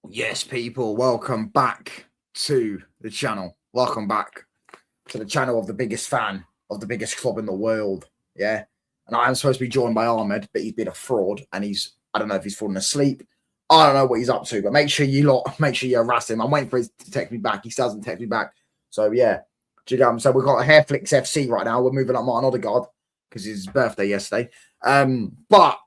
Yes, people, welcome back to the channel. Welcome back to the channel of the biggest fan of the biggest club in the world. Yeah. And I am supposed to be joined by Ahmed, but he's been a fraud and I don't know if he's fallen asleep. I don't know what he's up to, but make sure you harass him. I'm waiting for him to text me back. He still hasn't texted me back. So, yeah. Do you get what I'm saying? We've got a Hairflicks FC right now. We're moving up Martin Odegaard because his birthday yesterday. But,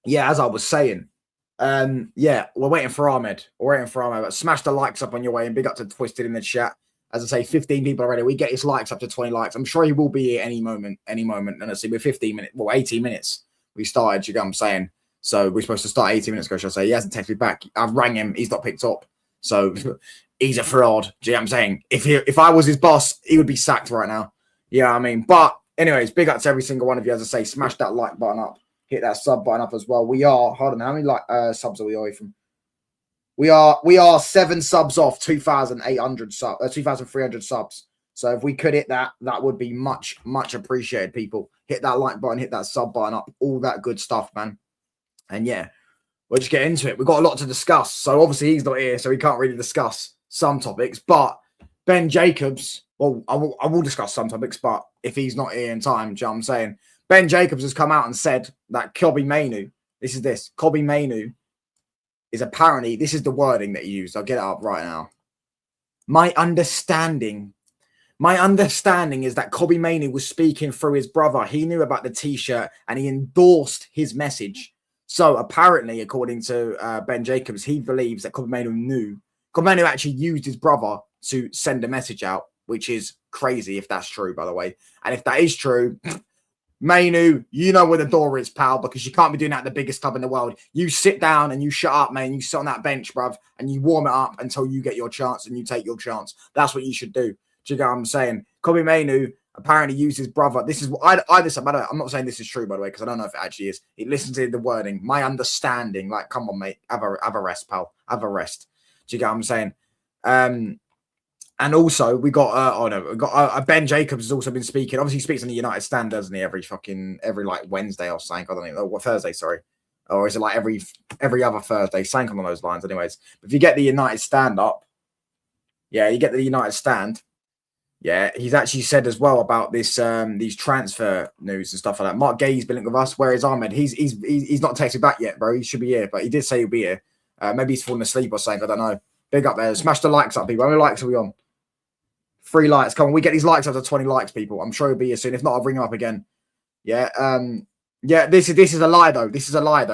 yeah, as I was saying, yeah, we're waiting for Ahmed. But smash the likes up on your way and big up to Twisted in the chat. As I say, 15 people already. We get his likes up to 20 likes. I'm sure he will be here any moment. And I see we're 15 minutes, 18 minutes we started, you know what I'm saying? So we're supposed to start 18 minutes ago, should I say. He hasn't texted me back. I've rang him, he's not picked up. So he's a fraud. Do you know what I'm saying? If I was his boss, he would be sacked right now. Yeah, I mean, but anyways, big up to every single one of you. As I say, smash that like button up. Hit that sub button up as well. We are, hold on, how many subs are we away from? We are 7 subs off 2,800 subs, 2,300 subs. So if we could hit that, that would be much, much appreciated, people. Hit that like button, hit that sub button up, all that good stuff, man. And yeah, we'll just get into it. We've got a lot to discuss. So obviously he's not here, so we can't really discuss some topics. But Ben Jacobs, well, I will discuss some topics, but if he's not here in time, do you know what I'm saying? Ben Jacobs has come out and said that Mainoo, Kobbie Mainoo is apparently, this is the wording that he used. I'll get it up right now. My understanding is that Kobbie Mainoo was speaking through his brother. He knew about the T-shirt and he endorsed his message. So apparently, according to Ben Jacobs, he believes that Kobbie Mainoo knew. Kobbie Mainoo actually used his brother to send a message out, which is crazy if that's true, by the way. And if that is true, Mainoo, you know where the door is, pal, because you can't be doing that at the biggest club in the world. You sit down and you shut up, man. You sit on that bench, bruv, and you warm it up until you get your chance and you take your chance. That's what you should do. Do you get what I'm saying? Kobbie Mainoo apparently used his brother. This is what I'm not saying this is true, by the way, because I don't know if it actually is. Listen to the wording. My understanding, like, come on, mate. Have a rest, pal. Have a rest. Do you get what I'm saying? And also, we got Ben Jacobs has also been speaking. Obviously, he speaks on the United Stand, doesn't he? Every like Wednesday or something. I don't know. What Thursday? Sorry, or is it like every other Thursday? Something on those lines, anyways. But if you get the United Stand up, yeah, you get the United Stand. Yeah, he's actually said as well about this these transfer news and stuff like that. Mark Gay's been linked with us. Where is Ahmed? He's not texted back yet, bro. He should be here, but he did say he'll be here. Maybe he's fallen asleep or something. I don't know. Big up there. Smash the likes up, people. How many likes are we on? 3 likes. Come on, we get these likes up to 20 likes, people. I'm sure he'll be here soon. If not, I'll bring him up again. Yeah. Yeah, this is a lie, though. This is a lie.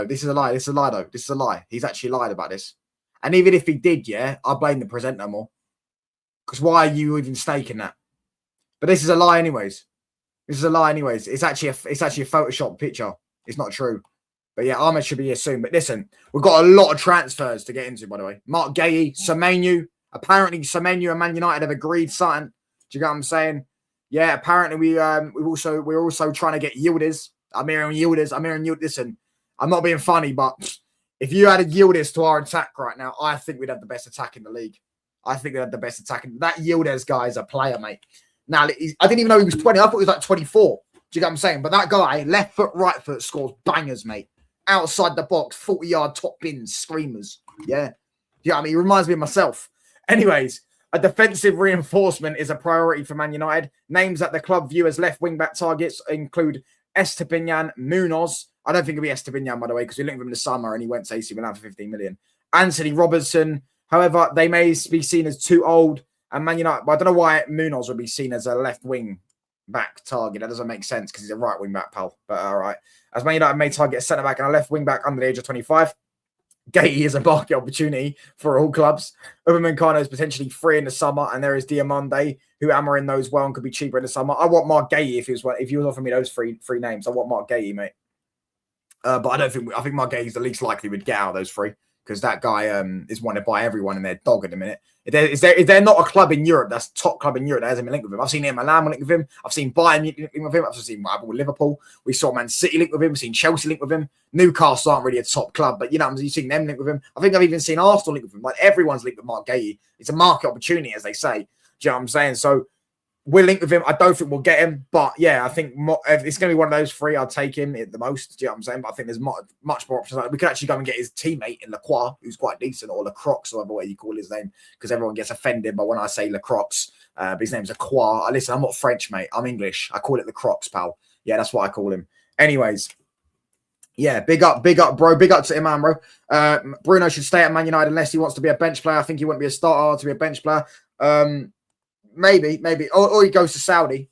He's actually lied about this. And even if he did, yeah, I blame the presenter more. Because why are you even staking that? But this is a lie anyways. It's actually a Photoshop picture. It's not true. But yeah, Ahmed should be here soon. But listen, we've got a lot of transfers to get into, by the way. Mark Gay, Semenyo. Apparently, Semenyo and Man United have agreed something. Do you get what I'm saying? Yeah, apparently we're also trying to get Yildiz. Yildiz. Listen, I'm not being funny, but if you added Yildiz to our attack right now, I think we'd have the best attack in the league. That Yildiz guy is a player, mate. Now, I didn't even know he was 20. I thought he was like 24. Do you get what I'm saying? But that guy, left foot, right foot, scores bangers, mate. Outside the box, 40-yard top bins, screamers. Yeah. Yeah, I mean, he reminds me of myself. Anyways, a defensive reinforcement is a priority for Man United. Names that the club view as left wing-back targets include Estepinian, Munoz. I don't think it'll be Estepinian, by the way, because we linked with him in the summer and he went to AC Milan for 15 million. Anthony Robertson. However, they may be seen as too old. And Man United, I don't know why Munoz would be seen as a left wing-back target. That doesn't make sense because he's a right wing-back, pal. But all right. As Man United may target a centre-back and a left wing-back under the age of 25. Gay is a market opportunity for all clubs. Upamecano is potentially free in the summer, and there is Diamande, who Amarin knows well and could be cheaper in the summer. I want Mark Gay if he was offering me those three names. I want Mark Gay, mate. But I think Mark Gay is the least likely would get out of those 3 because that guy is wanted by everyone and their dog at the minute. Is there not a club in Europe that's top club in Europe that hasn't been linked with him? I've seen Milan linked with him. I've seen Bayern linked with him. I've seen Liverpool. We saw Man City linked with him. We've seen Chelsea linked with him. Newcastle aren't really a top club, but you know, you've seen them linked with him. I think I've even seen Arsenal linked with him. Like everyone's linked with Mark Gay. It's a market opportunity, as they say. Do you know what I'm saying? So we're linked with him. I don't think we'll get him, but yeah, I think if it's going to be one of those three, I'll take him at the most. Do you know what I'm saying? But I think there's much more options. Like, we could actually go and get his teammate in Lacroix, who's quite decent, or Lacroix, or whatever way you call his name, because everyone gets offended by when I say Lacroix. But his name's Lacroix. Listen, I'm not French, mate. I'm English. I call it Lacroix, pal. Yeah, that's what I call him. Anyways, yeah, big up, bro. Big up to him, man, bro. Bruno should stay at Man United unless he wants to be a bench player. I think he wouldn't be a starter to be a bench player. Maybe. Or he goes to Saudi.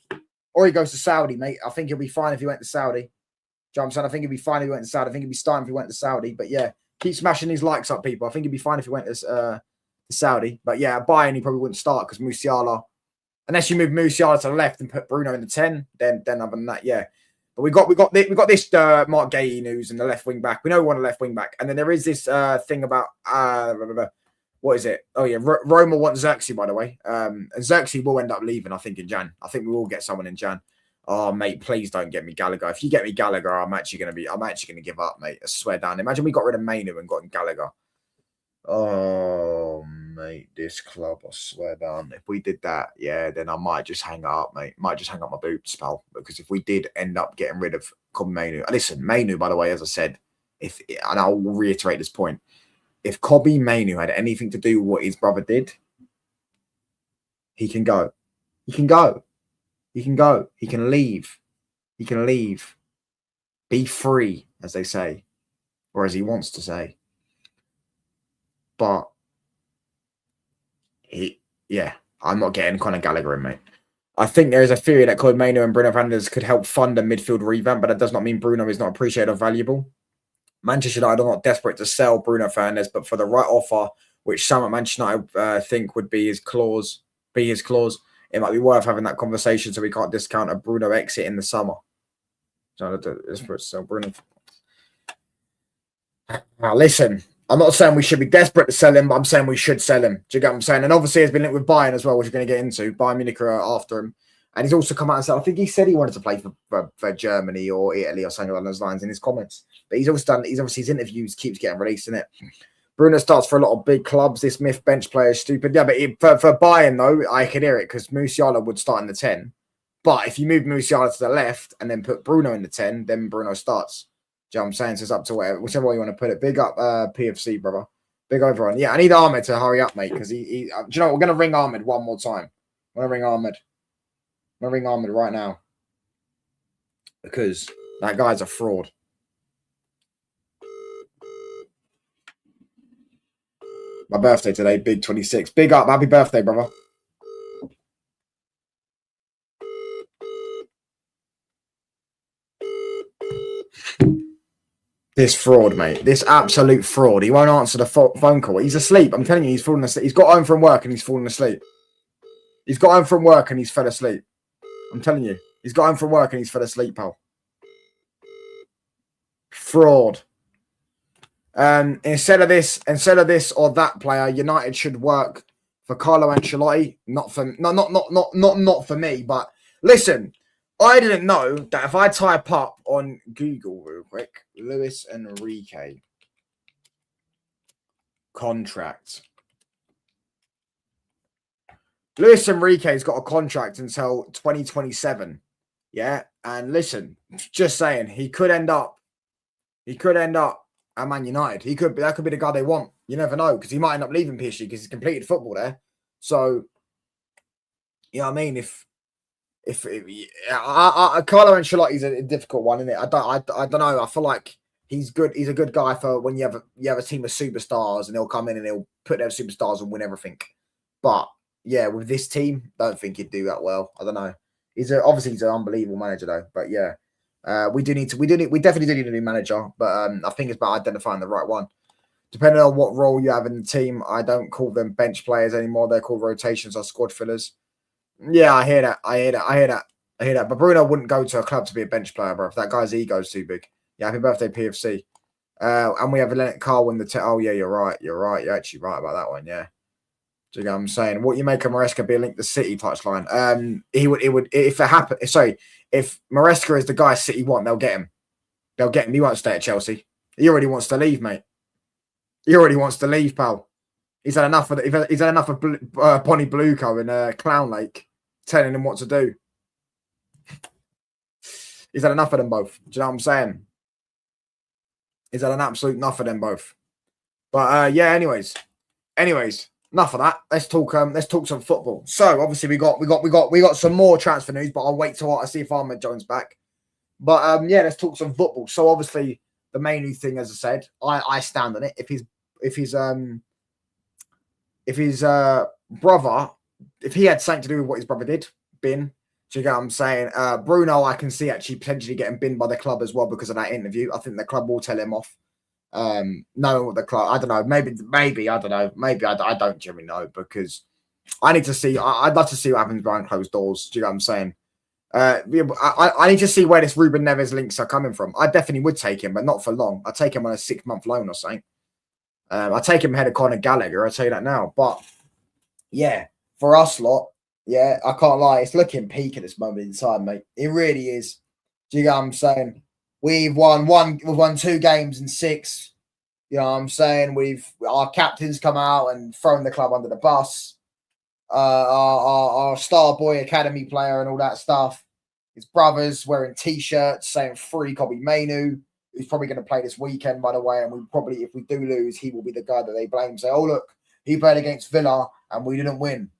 Mate. I think he'll be fine if he went to Saudi. Do you know what I'm saying? I think he'd be fine if he went to Saudi. I think he'd be starting if he went to Saudi. But yeah, keep smashing these likes up, people. I think he'd be fine if he went to Saudi. But yeah, Bayern, he probably wouldn't start because Musiala, unless you move Musiala to the left and put Bruno in the 10, then other than that, yeah. But we got this Mark Gahey news and the left wing back. We know we want a left wing back. And then there is this thing about what is it? Oh, yeah. Roma wants Xerxes, by the way. And Xerxes will end up leaving, I think, in Jan. I think we will get someone in Jan. Oh, mate, please don't get me Gallagher. If you get me Gallagher, I'm actually going to give up, mate. I swear down. Imagine we got rid of Mainoo and got in Gallagher. Oh, mate, this club, I swear down. If we did that, yeah, then I might just hang up, mate. Might just hang up my boots, pal. Because if we did end up getting rid of Mainoo. Listen, Mainoo, by the way, as I said, and I'll reiterate this point, if Kobbie Mainoo had anything to do with what his brother did, he can go. He can go. He can go. He can leave. He can leave. Be free, as they say. Or as he wants to say. But, I'm not getting Conor Gallagher in, mate. I think there is a theory that Kobbie Mainoo and Bruno Fernandes could help fund a midfield revamp, but that does not mean Bruno is not appreciated or valuable. Manchester United are not desperate to sell Bruno Fernandes, but for the right offer, which some at Manchester United think would be his clause, it might be worth having that conversation so we can't discount a Bruno exit in the summer. So desperate to sell Bruno. Now listen, I'm not saying we should be desperate to sell him, but I'm saying we should sell him. Do you get what I'm saying? And obviously he's been linked with Bayern as well, which we're going to get into. Bayern Munich are after him. And he's also come out and said, I think he said he wanted to play for Germany or Italy or something along those lines in his comments. But he's obviously his interviews keeps getting released, isn't it? Bruno starts for a lot of big clubs. This myth bench player is stupid. Yeah, but for Bayern, though, I can hear it because Musiala would start in the 10. But if you move Musiala to the left and then put Bruno in the 10, then Bruno starts. Do you know what I'm saying? So it's up to whichever way you want to put it. Big up PFC, brother. Big over on. Yeah, I need Ahmed to hurry up, mate, because do you know what? We're going to ring Ahmed one more time. I'm going to ring Ahmed. I'm going to ring Ahmed right now because that guy's a fraud. My birthday today, big 26. Big up. Happy birthday, brother. This fraud, mate. This absolute fraud. He won't answer the phone call. He's asleep. I'm telling you, he's falling asleep. He's got home from work and he's fallen asleep. He's got home from work and he's fell asleep. I'm telling you. He's got home from work and he's fell asleep, pal. Fraud. Instead of this or that player, United should work for Carlo Ancelotti. Not for me, but listen, I didn't know that if I type up on Google real quick, Luis Enrique contract. Luis Enrique's got a contract until 2027. Yeah. And listen, just saying, he could end up at Man United. That could be the guy they want. You never know, because he might end up leaving PSG because he's completed football there. So, you know what I mean? Carlo Ancelotti's a difficult one, isn't it? I don't know. I feel like he's good. He's a good guy for when you have a team of superstars and he'll come in and he'll put their superstars and win everything. But yeah, with this team, don't think he'd do that well. I don't know. Obviously he's an unbelievable manager though. But yeah, we definitely do need a new manager. But I think it's about identifying the right one. Depending on what role you have in the team, I don't call them bench players anymore. They're called rotations or squad fillers. Yeah, I hear that. But Bruno wouldn't go to a club to be a bench player, bro. If that guy's ego's too big. Yeah, happy birthday, PFC. And we have Leonard Carl in the oh yeah, you're right. You're actually right about that one. Yeah. Do you know what I'm saying? What you make of Maresca be a link to City touchline? He would if it happened. Sorry, if Maresca is the guy City want, they'll get him. They'll get him. He won't stay at Chelsea. He already wants to leave, mate. He already wants to leave, pal. He's had enough of Bonnie Bluco in Clown Lake. telling him what to do. He's had enough of them both. Do you know what I'm saying? He's had an absolute enough of them both. But yeah, anyways, enough of that. Let's talk some football. So obviously we got some more transfer news, but I'll wait till I see if Ahmed Jones back. But yeah, let's talk some football. So obviously the Mainoo thing, as I said, I stand on it. If his brother, if he had something to do with what his brother did, bin. Do you get what I'm saying? Bruno, I can see actually potentially getting binned by the club as well because of that interview. I think the club will tell him off. Knowing what the club, I don't know, maybe I don't know, maybe I don't generally know because I need to see. I'd love to see what happens behind closed doors. Do you know what I'm saying? I need to see where this Ruben Neves links are coming from. I definitely would take him, but not for long. I'd take him on a 6-month loan or something. I'd take him ahead of Conor Gallagher. I'll tell you that now. But yeah, for us lot, yeah, I can't lie. It's looking peak at this moment in time, mate. It really is. Do you know what I'm saying? We've won 2 games in 6. You know what I'm saying? Our captain's come out and thrown the club under the bus. Our star boy academy player and all that stuff. His brothers wearing t-shirts saying free Kobe Mainoo, who's probably going to play this weekend, by the way. And we probably, if we do lose, he will be the guy that they blame. Say, oh look, he played against Villa and we didn't win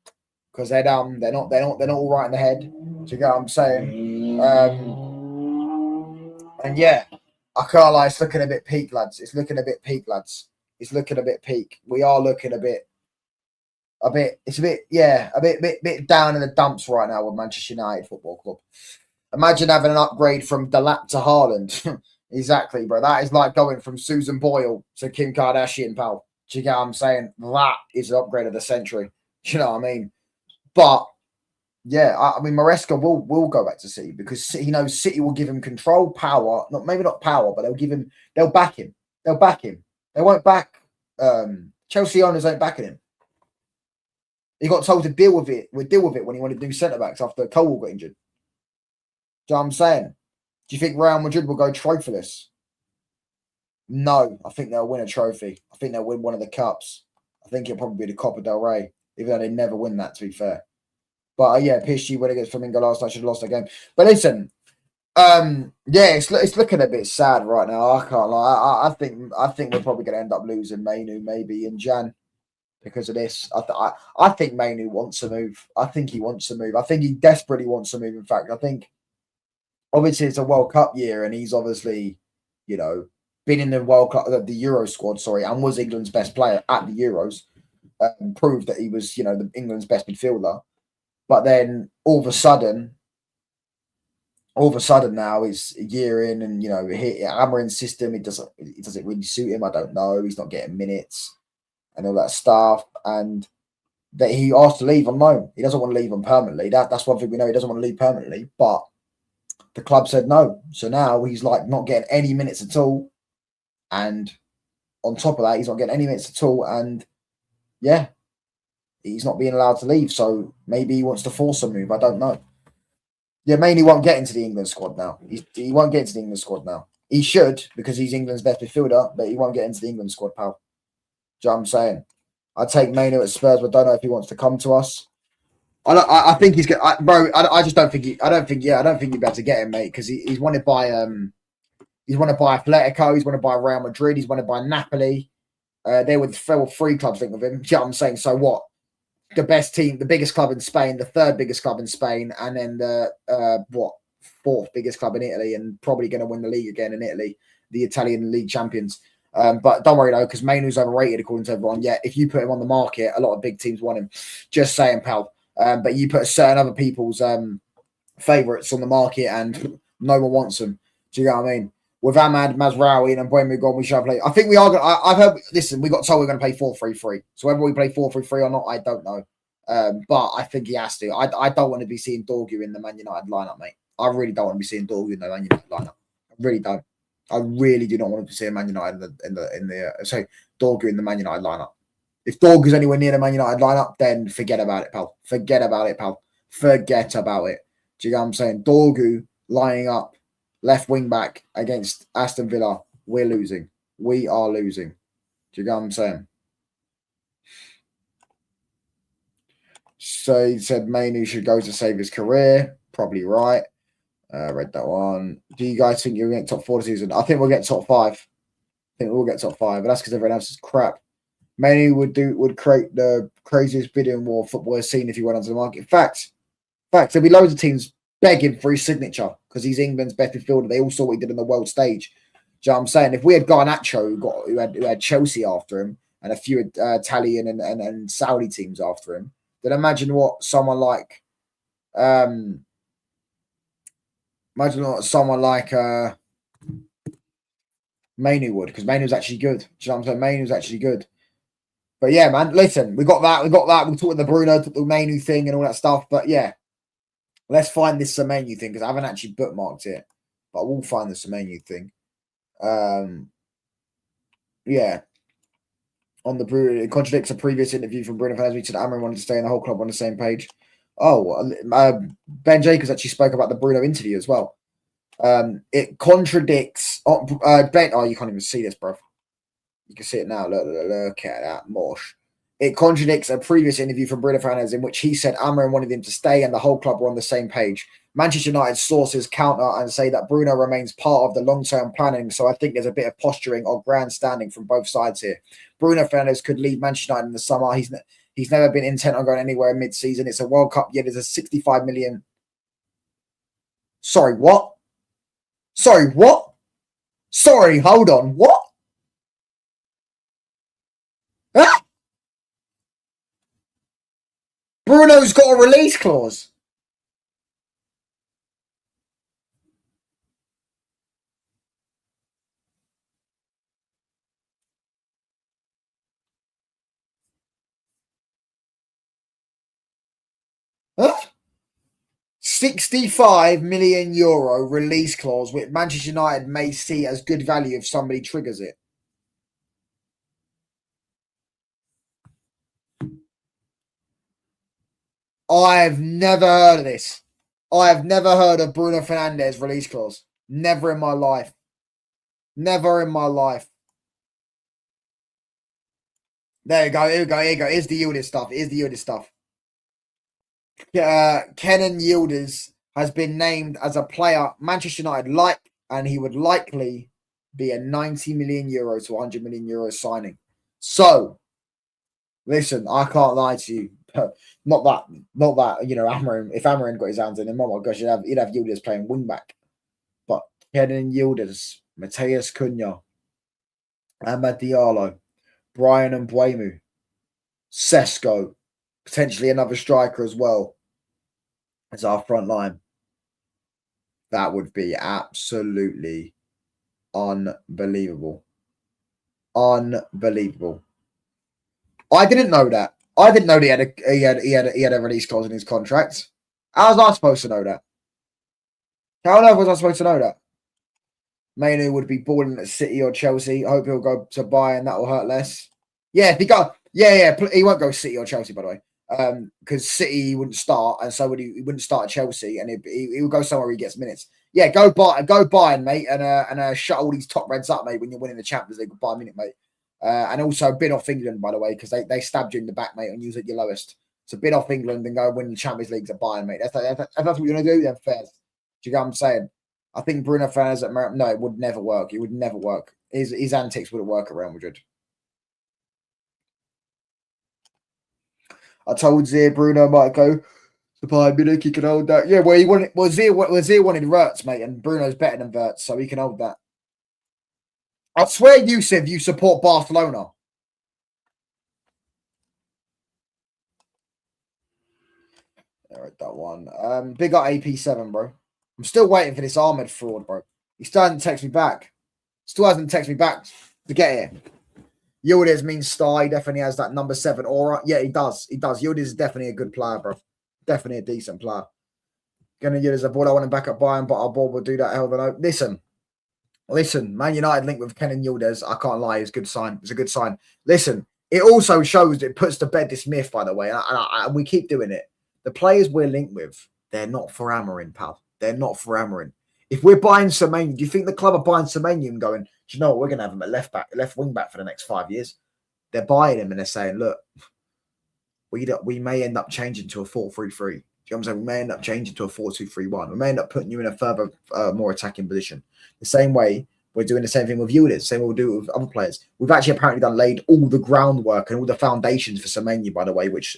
because they're dumb. They're not all right in the head. Do you get what I'm saying? And yeah, I can't lie. It's looking a bit peak, lads. It's looking a bit peak. We are looking a bit down in the dumps right now with Manchester United Football Club. Imagine having an upgrade from Delap to Haaland. Exactly, bro. That is like going from Susan Boyle to Kim Kardashian, pal. Do you get what I'm saying? That is an upgrade of the century. Do you know what I mean? But yeah, I mean, Maresca will go back to City because he knows City will give him control, power. Maybe not power, but they'll back him. They won't back. Chelsea owners ain't backing him. He got told to deal with it. We'll deal with it when he wanted to do centre backs after Cole got injured. Do you know what I'm saying? Do you think Real Madrid will go trophyless? No, I think they'll win a trophy. I think they'll win one of the cups. I think it'll probably be the Copa del Rey, even though they never win that, to be fair. But yeah, PSG went against Flamengo last night. Should have lost that game. But listen, yeah, it's looking a bit sad right now. I can't lie. I think we're probably going to end up losing Mainoo maybe in Jan because of this. I think Mainoo wants to move. I think he wants to move. I think he desperately wants to move. In fact, I think obviously it's a World Cup year, and he's obviously, you know, been in the World Cup, the Euro squad, and was England's best player at the Euros. Proved that he was, you know, the England's best midfielder. But then all of a sudden now it's a year in, and you know, Amarin's system, it doesn't really suit him. I don't know. He's not getting minutes and all that stuff, and that he asked to leave on loan. He doesn't want to leave on permanently. That's one thing we know. He doesn't want to leave permanently, but the club said no. So now he's like not getting any minutes at all, and on top of that, he's not getting any minutes at all, and yeah. He's not being allowed to leave, so maybe he wants to force a move. I don't know. Yeah, mainly won't get into the England squad now. He won't get into the England squad now. He should because he's England's best midfielder, but he won't get into the England squad, pal. Do you know what I'm saying? I'd take Mainoo at Spurs, but don't know if he wants to come to us. I think he's good, bro. I just don't think I don't think you'd be able to get him, mate, because he's wanted by Atletico. He's wanted by Real Madrid. He's wanted by Napoli. They were 3 clubs linked with him. Do you know what I'm saying? So what? The best team, the biggest club in Spain, the 3rd biggest club in Spain, and then the 4th biggest club in Italy, and probably going to win the league again in Italy, the Italian league champions. But don't worry though, because Mainoo's overrated according to everyone. Yeah, if you put him on the market, a lot of big teams want him. Just saying, pal. But you put certain other people's favourites on the market, and no one wants them. Do you know what I mean? With Ahmad, Mazraoui, and Buemo gone, we shall play. I think we are going to. I've heard, listen, we got told we're going to play 4-3-3. So whether we play 4-3-3 or not, I don't know. But I think he has to. I don't want to be seeing Dorgu in the Man United lineup, mate. I really don't want to be seeing Dorgu in the Man United lineup. I really don't. I really do not want to be seeing Man United Dorgu in the Man United lineup. If Dorgu's anywhere near the Man United lineup, then forget about it, pal. Forget about it, pal. Forget about it. Do you know what I'm saying? Dorgu lining up left wing back against Aston Villa, we're losing. We are losing. Do you know what I'm saying? So he said Mainoo should go to save his career. Probably right. Read that one. Do you guys think you'll get top 4 this season? I think we'll get top 5. I think we'll get top 5, but that's because everyone else is crap. Mainoo would create the craziest bidding war football has seen if he went onto the market. Fact. There'll be loads of teams begging for his signature because he's England's best midfielder. They all saw what he did on the world stage. Do you know what I'm saying? If we had Garnacho who had Chelsea after him and a few Italian and Saudi teams after him, then imagine what someone like Mainoo would, because Mainoo's actually good. Do you know what I'm saying? Mainoo's actually good. But yeah, man, listen, we got that. We'll talk with the Bruno, the Mainoo thing and all that stuff. But yeah, let's find this Semenyo thing because I haven't actually bookmarked it. But we'll find the Semenyo thing. Yeah. On the Bruno, it contradicts a previous interview from Bruno Fernandes. We said Amorim wanted to stay in the whole club on the same page. Oh, Ben Jacobs actually spoke about the Bruno interview as well. It contradicts. Ben, you can't even see this, bro. You can see it now. Look at that, mosh. It contradicts a previous interview from Bruno Fernandes in which he said Amorim wanted him to stay and the whole club were on the same page. Manchester United sources counter and say that Bruno remains part of the long-term planning, so I think there's a bit of posturing or grandstanding from both sides here. Bruno Fernandes could leave Manchester United in the summer. He's never been intent on going anywhere mid-season. It's a World Cup year. There's a 65 million. Sorry, what? Sorry, hold on. What? Ah! Bruno's got a release clause. Huh? 65 million euro release clause, which Manchester United may see as good value if somebody triggers it. I've never heard of this. I have never heard of Bruno Fernandes release clause. Never in my life. Never in my life. There you go. Here we go. Here's the Yildiz stuff. Kenan Yildiz has been named as a player Manchester United like, and he would likely be a 90 million euro to 100 million euro signing. So, listen, I can't lie to you. Not that, Amorim, if Amorim got his hands in him, oh my gosh, he'd have Yildiz playing wing back. But Kenan Yildiz, Mateus Cunha, Amad Diallo, Brian Mbeumo, Sesko, potentially another striker as well as our front line. That would be absolutely unbelievable. Unbelievable. I didn't know that. I didn't know that he had a release clause in his contract. How was I supposed to know that? How on earth was I supposed to know that? Mainoo would be balling at City or Chelsea. I hope he'll go to Bayern. That will hurt less. Yeah, if he go, he won't go City or Chelsea, by the way, because City he wouldn't start, and so would he wouldn't start at Chelsea, and he would go somewhere where he gets minutes. Yeah, go Bayern, mate, and shut all these top reds up, mate, when you're winning the Champions League by a minute, mate. And also bid off England, by the way, because they stabbed you in the back, mate, and you was at your lowest. So bid off England and go win the Champions League at Bayern, mate. That's what you're going to do, then, fair. Do you get what I'm saying? I think Bruno Fernandes at no, it would never work. It would never work. His antics wouldn't work at Real Madrid. I told Zia Bruno might go to Bayern Munich. He can hold that. Yeah, well, Zia wanted Wirtz, mate, and Bruno's better than Wirtz, so he can hold that. I swear you said you support Barcelona. All right, that one. Big up AP7, bro. I'm still waiting for this Ahmed fraud, bro. He still hasn't texted me back. To get here. Yildiz means star. He definitely has that number 7 aura. Yeah, he does. Yildiz is definitely a good player, bro. Definitely a decent player. Gonna Yildiz a ball. I want him back at Bayern, but our board will do that. Hell of a no. Listen. Man United linked with Kenan Yildiz. I can't lie. It's a good sign. It's a good sign. Listen, it also shows, it puts to bed this myth, by the way, and we keep doing it. The players we're linked with, they're not for Amorim, pal. They're not for Amorim. If we're buying Semenyo, do you think the club are buying Semenyo and going, do you know what, we're going to have him at left wing back for the next 5 years? They're buying him and they're saying, look, we may end up changing to a 4-3-3. You know what I'm saying? We may end up changing to a 4-2-3-1. We may end up putting you in a further, more attacking position. The same way we're doing the same thing with Yildiz. Same way we'll do it with other players. We've actually apparently laid all the groundwork and all the foundations for Semenyo, by the way, which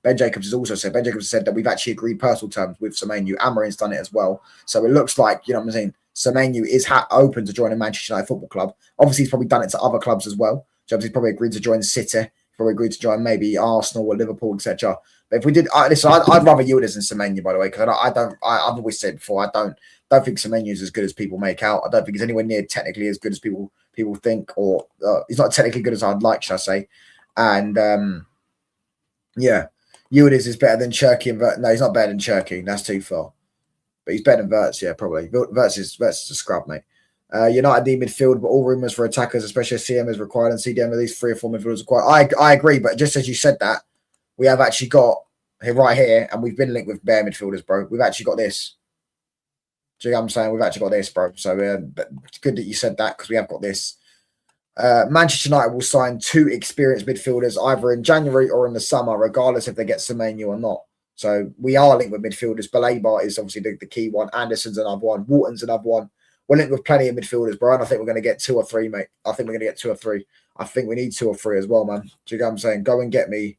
Ben Jacobs has also said. Ben Jacobs has said that we've actually agreed personal terms with Semenyo. Amarin's done it as well. So it looks like, you know what I'm saying, Semenyo is open to joining Manchester United Football Club. Obviously, he's probably done it to other clubs as well. So he's probably agreed to join City. Probably agreed to join maybe Arsenal or Liverpool, etc. But if we did, listen, I'd rather Yildiz than Semenyo, by the way, because I've always said before, I don't think Semenyo is as good as people make out. I don't think he's anywhere near technically as good as people think, or he's not technically good as I'd like, shall I say? And yeah, Yildiz is better than Cherky. No, he's not better than Cherky. That's too far. But he's better than Wirtz, yeah, probably. Wirtz is a scrub, mate. United need midfield, but all rumours for attackers, especially CM, is required, and CDM at least 3 or 4 midfielders required. I agree, but just as you said that, we have actually got here right here, and we've been linked with bare midfielders, bro. We've actually got this. Do you know what I'm saying? We've actually got this, bro. So but it's good that you said that, because we have got this. Manchester United will sign 2 experienced midfielders either in January or in the summer, regardless if they get Semenyo or not. So we are linked with midfielders. Baleba is obviously the key one. Anderson's another one. Wharton's another one. We're linked with plenty of midfielders, bro. And I think we're going to get 2 or 3, mate. I think we're going to get 2 or 3. I think we need 2 or 3 as well, man. Do you know what I'm saying? Go and get me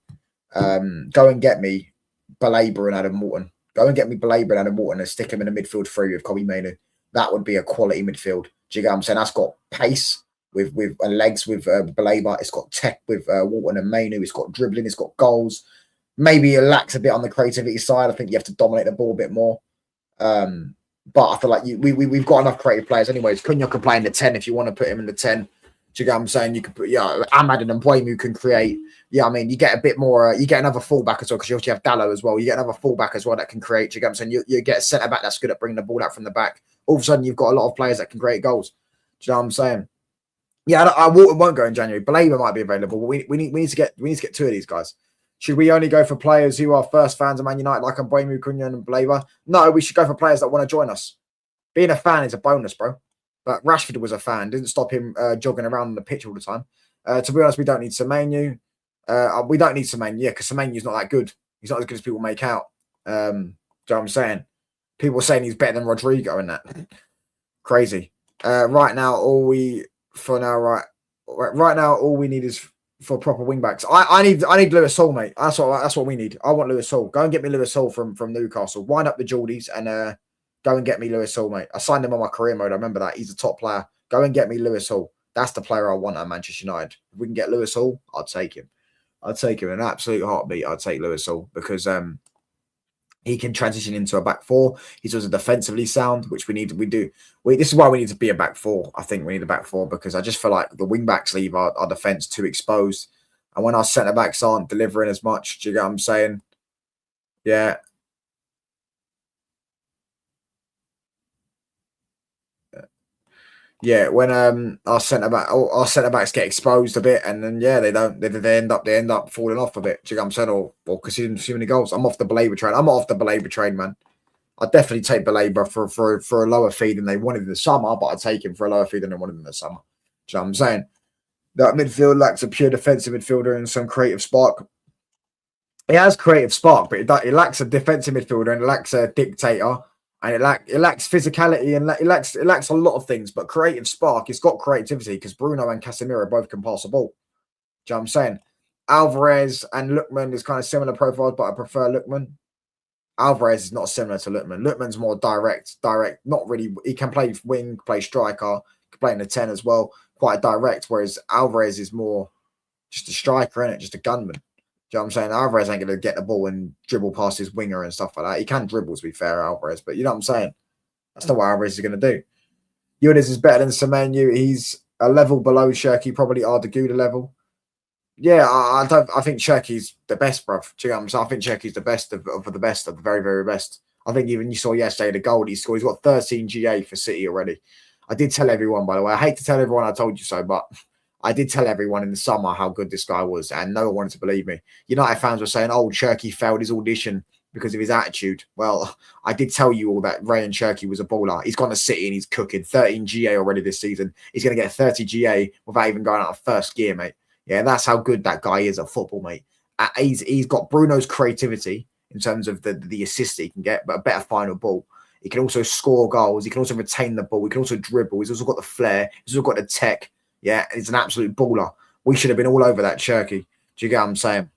Baleba and Adam Wharton. Go and get me Baleba and Adam Wharton and stick him in a midfield 3 with Kobe Mainoo. That would be a quality midfield. Do you know what I'm saying? That's got pace with legs with Baleba. It's got tech with Wharton and Mainoo. It's got dribbling. It's got goals. Maybe it lacks a bit on the creativity side. I think you have to dominate the ball a bit more. But I feel like we've got enough creative players anyways. Cunha can play in the 10 if you want to put him in the 10. Do you get what I'm saying? You could put, Ahmad and Bayern can create. Yeah, I mean, you get a bit more, you get another fullback as well, because you also have Dallo as well. You get another fullback as well that can create. Do you get what I'm saying? You get a centre back that's good at bringing the ball out from the back. All of a sudden, you've got a lot of players that can create goals. Do you know what I'm saying? Yeah, I won't go in January. Baleba might be available. But we need to get 2 of these guys. Should we only go for players who are first fans of Man United, like Mbeumo, Cunha, and Baleba? No, we should go for players that want to join us. Being a fan is a bonus, bro. But Rashford was a fan. Didn't stop him jogging around on the pitch all the time. To be honest, we don't need Semenyo. We don't need Semenyo, yeah, because Semenyo's not that good. He's not as good as people make out. Do you know what I'm saying? People are saying he's better than Rodrigo and that. Crazy. Right now, all we need is for proper wing backs. I need Lewis Hall, mate. That's what we need. I want Lewis Hall. Go and get me Lewis Hall from Newcastle. Wind up the Yildiz and go and get me Lewis Hall, mate. I signed him on my career mode. I remember that. He's a top player. Go and get me Lewis Hall. That's the player I want at Manchester United. If we can get Lewis Hall, I'd take him. I'd take him in an absolute heartbeat. I'd take Lewis Hall because he can transition into a back 4. He's also defensively sound, which we need. This is why we need to be a back 4. I think we need a back 4 because I just feel like the wing backs leave our defence too exposed, and when our centre backs aren't delivering as much, do you get what I'm saying? Yeah. Yeah, when our centre backs get exposed a bit, and then they end up falling off a bit. Do you know what I'm saying? Or conceding too many goals. I'm off the Baleba train. I'm off the Baleba train, man. I'd definitely take Baleba for a lower fee than they wanted in the summer, but I'd take him for a lower fee than they wanted in the summer. Do you know what I'm saying? That midfield lacks a pure defensive midfielder and some creative spark. It has creative spark, but it lacks a defensive midfielder and it lacks a dictator. And it lacks physicality and it lacks a lot of things, but creative spark, it's got creativity because Bruno and Casemiro both can pass the ball. Do you know what I'm saying? Alvarez and Lookman is kind of similar profiles, but I prefer Lookman. Alvarez is not similar to Lookman. Lookman's more direct, not really. He can play wing, play striker, can play in the 10 as well, quite direct, whereas Alvarez is more just a striker, innit? Just a gunman. Do you know what I'm saying? Alvarez ain't going to get the ball and dribble past his winger and stuff like that. He can dribble, to be fair, Alvarez, but you know what I'm saying? That's not what Alvarez is going to do. Yildiz is better than Semenyo. He's a level below Cherky, probably Arda level. Yeah, I think Cherky's the best, bruv. Do you know what I'm saying? I think Cherky's the best of the best, of the very, very best. I think even you saw yesterday the goal he scored. He's got 13 GA for City already. I did tell everyone, by the way. I hate to tell everyone I told you so, but I did tell everyone in the summer how good this guy was, and no one wanted to believe me. United fans were saying, oh, Cherky failed his audition because of his attitude. Well, I did tell you all that Ryan Cherky was a baller. He's gone to City and he's cooking 13 GA already this season. He's going to get 30 GA without even going out of first gear, mate. Yeah, that's how good that guy is at football, mate. He's got Bruno's creativity in terms of the assists he can get, but a better final ball. He can also score goals. He can also retain the ball. He can also dribble. He's also got the flair. He's also got the tech. Yeah, he's an absolute baller. We should have been all over that Turkey. Do you get what I'm saying?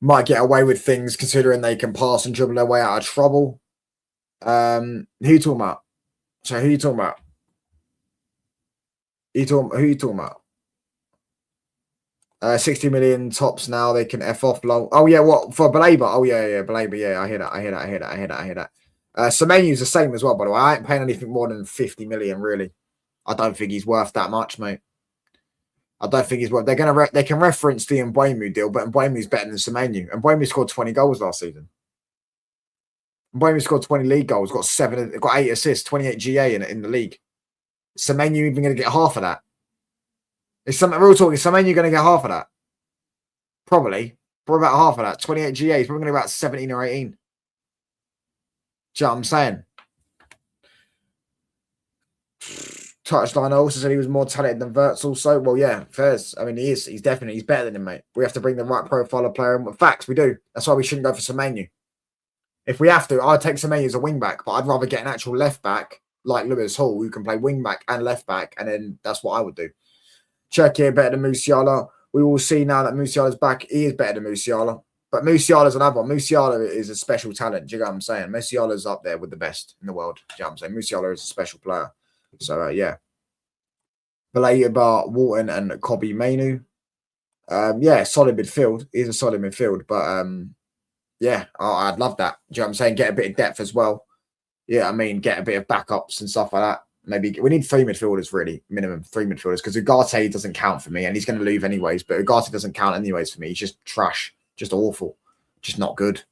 Might get away with things considering they can pass and dribble their way out of trouble. Who you talking about? So who you talking about? Who you talking about? 60 million tops now. They can F off low. Oh, yeah, what? For Baleba? Oh, yeah, Baleba. Yeah, I hear that. Semenyo's the same as well, by the way. I ain't paying anything more than 50 million, really. I don't think he's worth that much, mate. I don't think he's worth. They can reference the Mbeumo deal, but Mbeumo's better than Semenyo. Mbeumo scored 20 goals last season. Mbeumo scored 20 league goals, got 8 assists, 28 GA in the league. Semenyo even going to get half of that? We're all talking. Semenyo going to get half of that? Probably about half of that. 28 GA. He's probably going to get about 17 or 18. Do you know what I'm saying? Touchline also said he was more talented than Wirtz also. Well, yeah, fairs. I mean, he is. He's better than him, mate. We have to bring the right profile of player. And facts, we do. That's why we shouldn't go for Semenyo. If we have to, I'd take Semenyo as a wing back, but I'd rather get an actual left back like Lewis Hall, who can play wing back and left back, and then that's what I would do. Cherki better than Musiala. We will see now that Musiala's back. He is better than Musiala. But Musiala's another one. Musiala is a special talent. Do you know what I'm saying? Musiala's up there with the best in the world. Do you know what I'm saying? Musiala is a special player. So, yeah. Baleba, Wharton, and Kobbie Mainoo. Yeah, solid midfield. He's a solid midfield. But, yeah, I'd love that. Do you know what I'm saying? Get a bit of depth as well. Yeah, I mean, get a bit of backups and stuff like that. Maybe we need 3 midfielders, really, minimum 3 midfielders, because Ugarte doesn't count for me, and he's going to leave anyways. But Ugarte doesn't count anyways for me. He's just trash, just awful, just not good.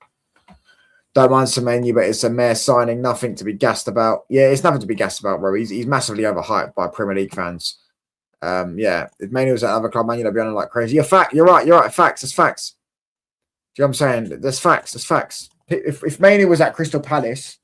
Don't mind Semenyo, but it's a mere signing, nothing to be gassed about. Yeah, it's nothing to be gassed about, bro. He's massively overhyped by Premier League fans. Yeah, if Mainoo was at another club, man, you'd be on like crazy. You're right. Facts. That's facts. Do you know what I'm saying? That's facts. If Mainoo was at Crystal Palace,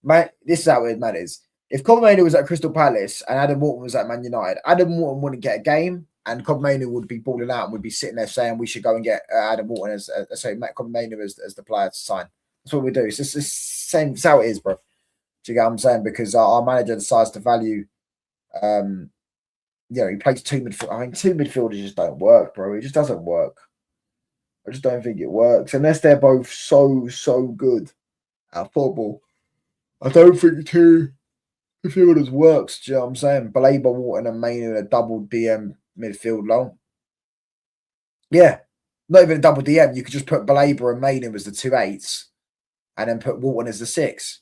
man, this is how weird man is. If Mainoo was at Crystal Palace and Adam Wharton was at Man United, Adam Wharton wouldn't get a game, and Mainoo would be balling out and would be sitting there saying we should go and get Adam Wharton as Mainoo as the player to sign. That's what we do. It's just the same. It's how it is, bro. Do you get what I'm saying? Because our manager decides to value. He plays 2 midfield. I mean, 2 midfielders just don't work, bro. It just doesn't work. I just don't think it works unless they're both so good at football. I don't think 2 midfielders works. Do you know what I'm saying? Baleba, Wharton, and Mainoo in a double DM midfield long. Yeah, not even a double DM. You could just put Baleba and Mainoo as the 2 8s, and then put Wharton as the 6,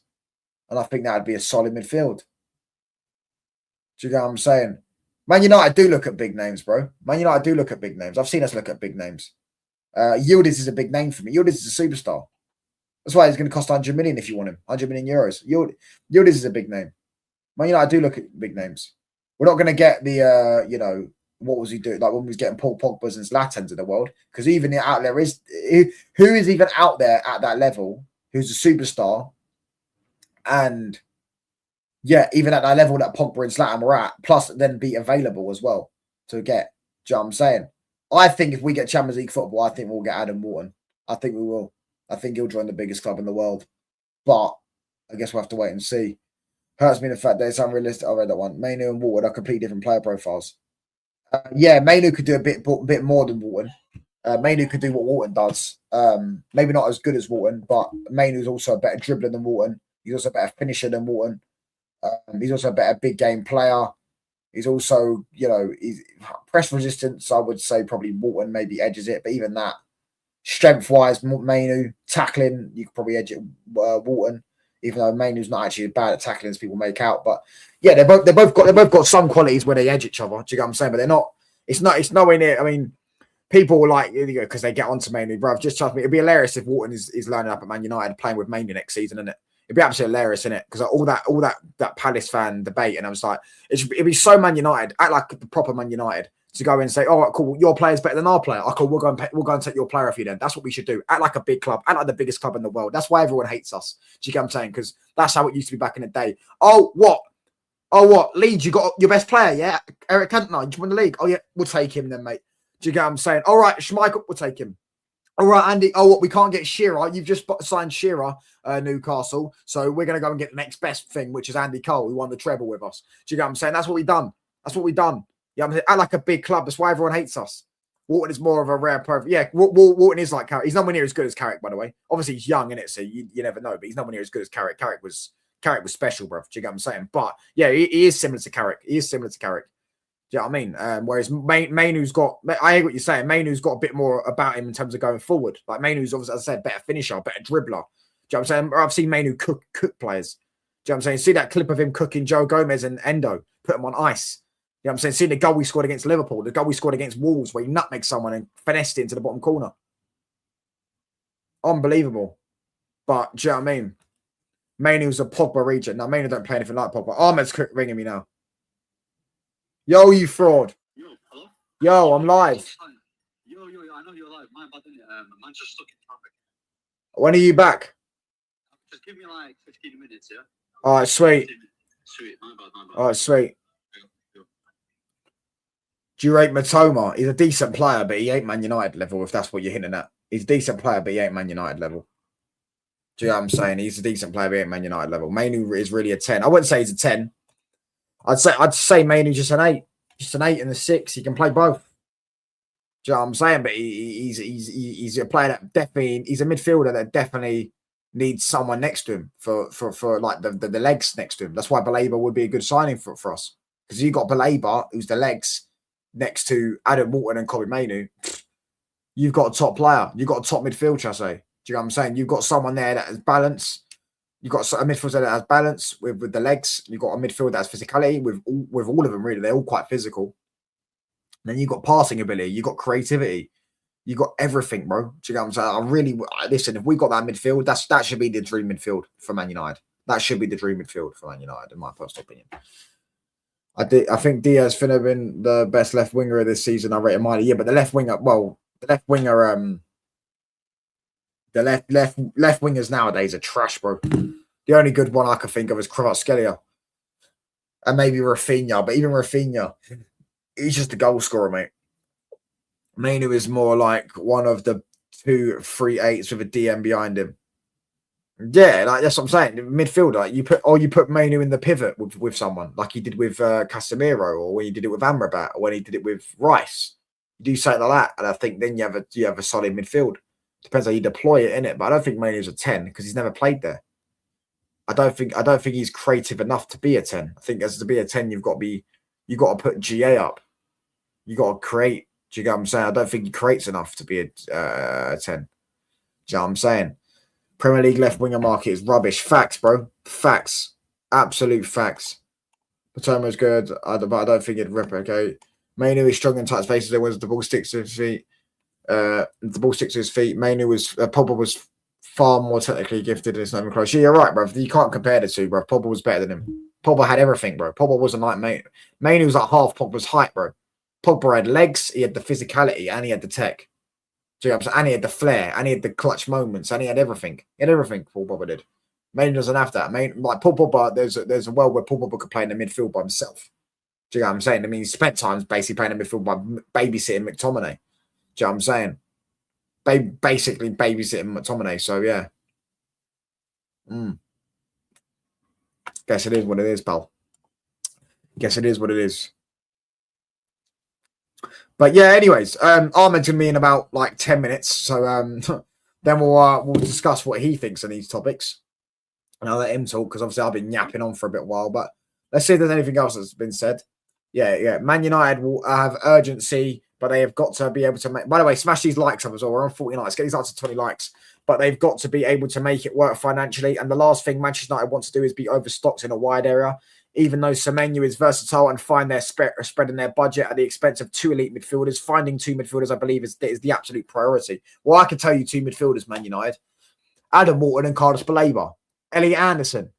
and I think that would be a solid midfield. Do you know what I'm saying? Man United do look at big names, bro. Man United do look at big names. I've seen us look at big names. Yildiz is a big name for me. Yildiz is a superstar. That's why he's going to cost 100 million if you want him. 100 million euros. Yildiz is a big name. Man United do look at big names. We're not going to get the, what was he doing? Like when we was getting Paul Pogba's and Zlatan's of the world. Because even out there is, who is even out there at that level who's a superstar? And yeah, even at that level that Pogba and Zlatan were at, plus then be available as well to get. Do you know what I'm saying? I think if we get Champions League football, I think we'll get Adam Wharton. I think we will. I think he'll join the biggest club in the world. But I guess we'll have to wait and see. Hurts me the fact that it's unrealistic. I read that one. Mainoo and Wharton are completely different player profiles. Yeah, Mainoo could do a bit more than Wharton. Mainoo could do what Wharton does. Maybe not as good as Wharton, but Mainoo's also a better dribbler than Wharton. He's also a better finisher than Wharton. He's also a better big game player. He's also, he's press resistance. I would say probably Wharton maybe edges it, but even that, strength-wise, Mainoo, tackling, you could probably edge it Wharton, even though Mainoo's not actually as bad at tackling as people make out. But yeah, they've both got some qualities where they edge each other. Do you get what I'm saying? But they're not. It's nowhere near. I mean, people will like because they get onto Mainoo, bro. Just trust me, it'd be hilarious if Wharton is lining up at Man United playing with Mainoo next season, isn't it? It'd be absolutely hilarious, innit? Because all that Palace fan debate, and I was like, it'd be so Man United, act like the proper Man United, to go and say, "Oh, right, cool, your player's better than our player. Oh, cool, we'll go and take your player off you then." That's what we should do. Act like a big club, act like the biggest club in the world. That's why everyone hates us. Do you get what I'm saying? Because that's how it used to be back in the day. Oh, what? Leeds, you got your best player, yeah? Eric Cantona, you won the league. Oh yeah, we'll take him then, mate. Do Do you get what I'm saying? All right, Schmeichel, we'll take him. All right, Andy. Oh, what? We can't get Shearer. You've just signed Shearer, Newcastle. So we're going to go and get the next best thing, which is Andy Cole, who won the treble with us. Do you get what I'm saying? That's what we've done. That's what we've done. Yeah, I'm saying, act like a big club. That's why everyone hates us. Walton is more of a rare profile. Yeah, Walton is like Carrick. He's nowhere near as good as Carrick, by the way. Obviously, he's young, innit? So you never know. But he's nowhere near as good as Carrick. Carrick was special, bro. Do you get what I'm saying? But yeah, he is similar to Carrick. He is similar to Carrick. Do you know what I mean? Whereas Mainoo's got, I hear what you're saying. Mainoo's got a bit more about him in terms of going forward. Like Mainoo's obviously, as I said, better finisher, better dribbler. Do you know what I'm saying? I've seen Mainoo cook players. Do you know what I'm saying? See that clip of him cooking Joe Gomez and Endo, put him on ice. You know what I'm saying? See the goal we scored against Liverpool, the goal we scored against Wolves, where he nutmegged someone and finessed it into the bottom corner. Unbelievable. But do you know what I mean? Mainoo's a Pogba region. Now, Mainoo don't play anything like Pogba. Ahmed's ringing me now. Yo, you fraud. Yo, hello? Yo, I'm live. Yo, I know you're live. My bad, I'm just stuck in traffic. When are you back? Just give me like 15 minutes, yeah? All right, sweet. Sweet, my bad. All right, sweet. Do you rate Matoma? He's a decent player, but he ain't Man United level, if that's what you're hinting at. He's a decent player, but he ain't Man United level. Do you know what I'm saying? He's a decent player, but he ain't Man United level. Mainoo is really a 10. I wouldn't say he's a 10. I'd say Mainoo's just an 8. Just an 8 and a 6. He can play both. Do you know what I'm saying? But he's a player that definitely, he's a midfielder that definitely needs someone next to him for like the legs next to him. That's why Baleba would be a good signing for us. Because you got Baleba, who's the legs, next to Adam Walton and Kobe Mainoo. You've got a top player. You've got a top midfield, shall I say. Do you know what I'm saying? You've got someone there that has balance. You've got a midfielder that has balance with the legs. You've got a midfield that has physicality with all of them, really. They're all quite physical. And then you've got passing ability. You've got creativity. You've got everything, bro. Do you know what I'm saying? I really, listen, if we got that midfield, that should be the dream midfield for Man United. That should be the dream midfield for Man United, in my personal opinion. I think Diaz should have been the best left winger of this season. I rate him highly. Yeah, but the left winger, the left wingers nowadays are trash, bro. The only good one I could think of is Kvaratskhelia and maybe Rafinha. But even Rafinha, he's just a goal scorer, mate. Mainoo is more like one of the 2 3-8s with a DM behind him. Yeah, like that's what I'm saying. Midfielder, you put Mainoo in the pivot with someone like he did with Casemiro, or when you did it with Amrabat, or when he did it with Rice. You do something like that, and I think then you have a solid midfield. Depends how you deploy it, innit? But I don't think Mainoo's a 10 because he's never played there. I don't think he's creative enough to be a 10. I think as to be a 10, you've got to put GA up. You got to create. Do you get what I'm saying? I don't think he creates enough to be a 10. Do you know what I'm saying? Premier League left winger market is rubbish. Facts, bro. Facts. Absolute facts. Patoma's good, but I don't think it'd replicate. Mainoo is strong in tight spaces. There was the ball sticks to his feet. Mainoo Pogba was far more technically gifted. It's not even close. Yeah, you're right, bro. You can't compare the two, bro. Pogba was better than him. Pogba had everything, bro. Pogba wasn't like Mainoo. Mainoo was like half Pogba's height, bro. Pogba had legs, he had the physicality, and he had the tech. Do you know what I'm saying? And he had the flair, and he had the clutch moments, and he had everything. He had everything Paul Pogba did. Mainoo doesn't have that. Like Paul Pogba, there's a world where Paul Pogba could play in the midfield by himself. Do you know what I'm saying? I mean, he spent time basically playing in the midfield by babysitting McTominay. Do you know what I'm saying? Basically babysitting McTominay. So, yeah. Guess it is what it is, pal. Guess it is what it is. But yeah, anyways, Ahmed's gonna be in about like 10 minutes. So then we'll discuss what he thinks on these topics. And I'll let him talk because obviously I've been yapping on for a bit while. But let's see if there's anything else that's been said. Yeah. Man United will have urgency, but they have got to be able to make. By the way, smash these likes up as well. We're on 40 likes. Get these up to 20 likes. But they've got to be able to make it work financially. And the last thing Manchester United wants to do is be overstocked in a wide area. Even though Semenyo is versatile and find their spreading their budget at the expense of 2 elite midfielders, finding 2 midfielders, I believe, is the absolute priority. Well, I can tell you 2 midfielders, Man United. Adam Walton and Carlos Baleba. Elliot Anderson.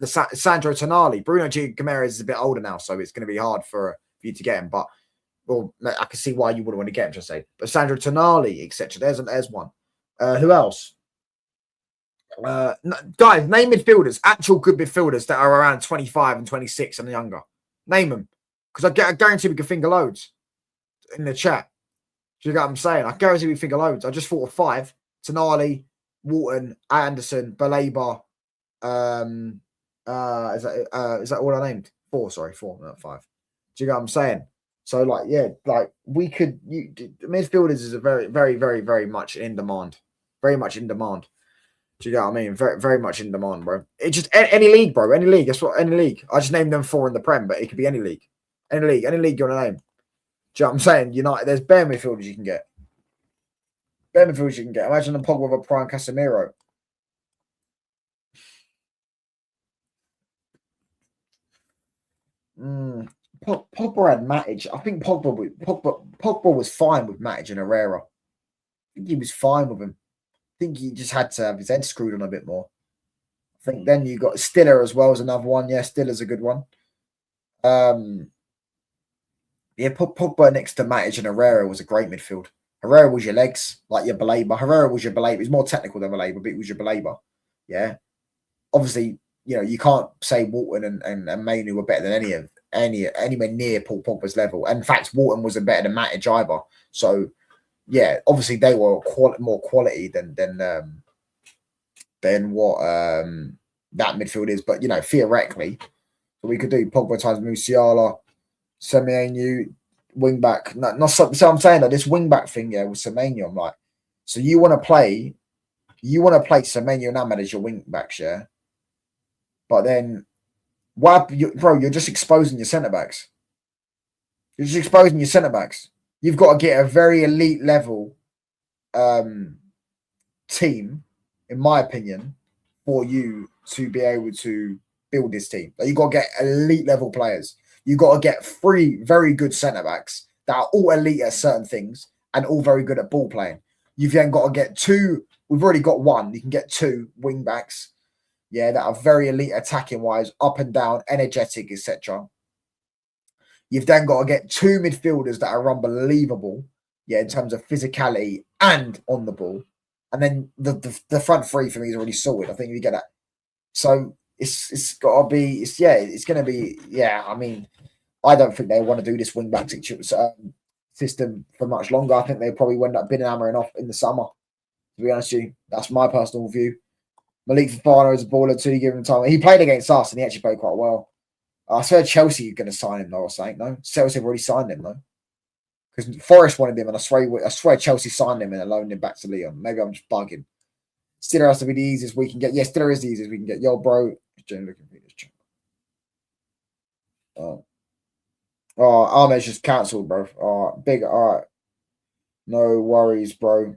Sandro Tonali. Bruno Guimaraes is a bit older now, so it's going to be hard for you to get him. But, well, I can see why you wouldn't want to get him, just say. But Sandro Tonali, etc. There's one. Who else? Guys, name midfielders, actual good midfielders that are around 25 and 26 and younger. Name them. Because I guarantee we can think of loads in the chat. Do you get what I'm saying? I guarantee we think of loads. I just thought of 5. Tonali, Walton, Anderson, Baleba. Is that all I named? 4, sorry, 4, not 5. Do you get what I'm saying? So, like, yeah, like we could. Midfielders is a very, very, very, very much in demand. Very much in demand. Do you get what I mean? Very, very much in demand, bro. It just any league, bro. Any league. That's what any league. I just named them 4 in the Prem, but it could be any league. Any league. Any league you want to name. Do you know what I'm saying? United. There's bare midfielders you can get. Bare midfielders you can get. Imagine a Pogba with a prime Casemiro. Pogba had Matic. I think Pogba was fine with Matic and Herrera. I think he was fine with him. I think he just had to have his head screwed on a bit more. I think then you got Stiller as well as another one. Yeah, Stiller's a good one. Yeah, Pogba next to Matic and Herrera was a great midfield. Herrera was your legs, like your Baleba. Herrera was your Baleba. He's more technical than Baleba, but it was your Baleba. Yeah. Obviously, you know, you can't say Walton and Mainoo were better than anywhere near Paul Pogba's level. In fact, Walton wasn't better than Matic either. So, yeah, obviously they were more quality than what that midfield is. But, you know, theoretically, we could do Pogba times Musiala, Semenyo, wing back. So I'm saying that this wing back thing, yeah, with Semenyo, I'm like, so you want to play Semenyo and Ahmed as your wing backs, yeah? But then, you're just exposing your centre backs. You're just exposing your centre backs. You've got to get a very elite level team, in my opinion, for you to be able to build this team. Like, you've got to get elite level players. You've got to get 3 very good centre backs that are all elite at certain things and all very good at ball playing. You've then got to get 2. We've already got 1. You can get 2 wing backs. Yeah, that are very elite attacking wise, up and down, energetic, etc. You've then got to get 2 midfielders that are unbelievable, yeah, in terms of physicality and on the ball. And then the front 3 for me is already sorted. I think you get that. So it's got to be, it's going to be, yeah. I mean, I don't think they want to do this wing back system for much longer. I think they probably end up binning hammering off in the summer. To be honest with you, that's my personal view. Malik Fofana is a baller too, given time. He played against us and he actually played quite well. I swear Chelsea are going to sign him though, or something. No, Chelsea have already signed him though, because Forest wanted him, and I swear Chelsea signed him and loaned him back to Lyon. Maybe I'm just bugging. Stiller has to be the easiest we can get. Yes, Stiller is the easiest we can get. Yo, bro. Ahmed's just cancelled, bro. All right. No worries, bro.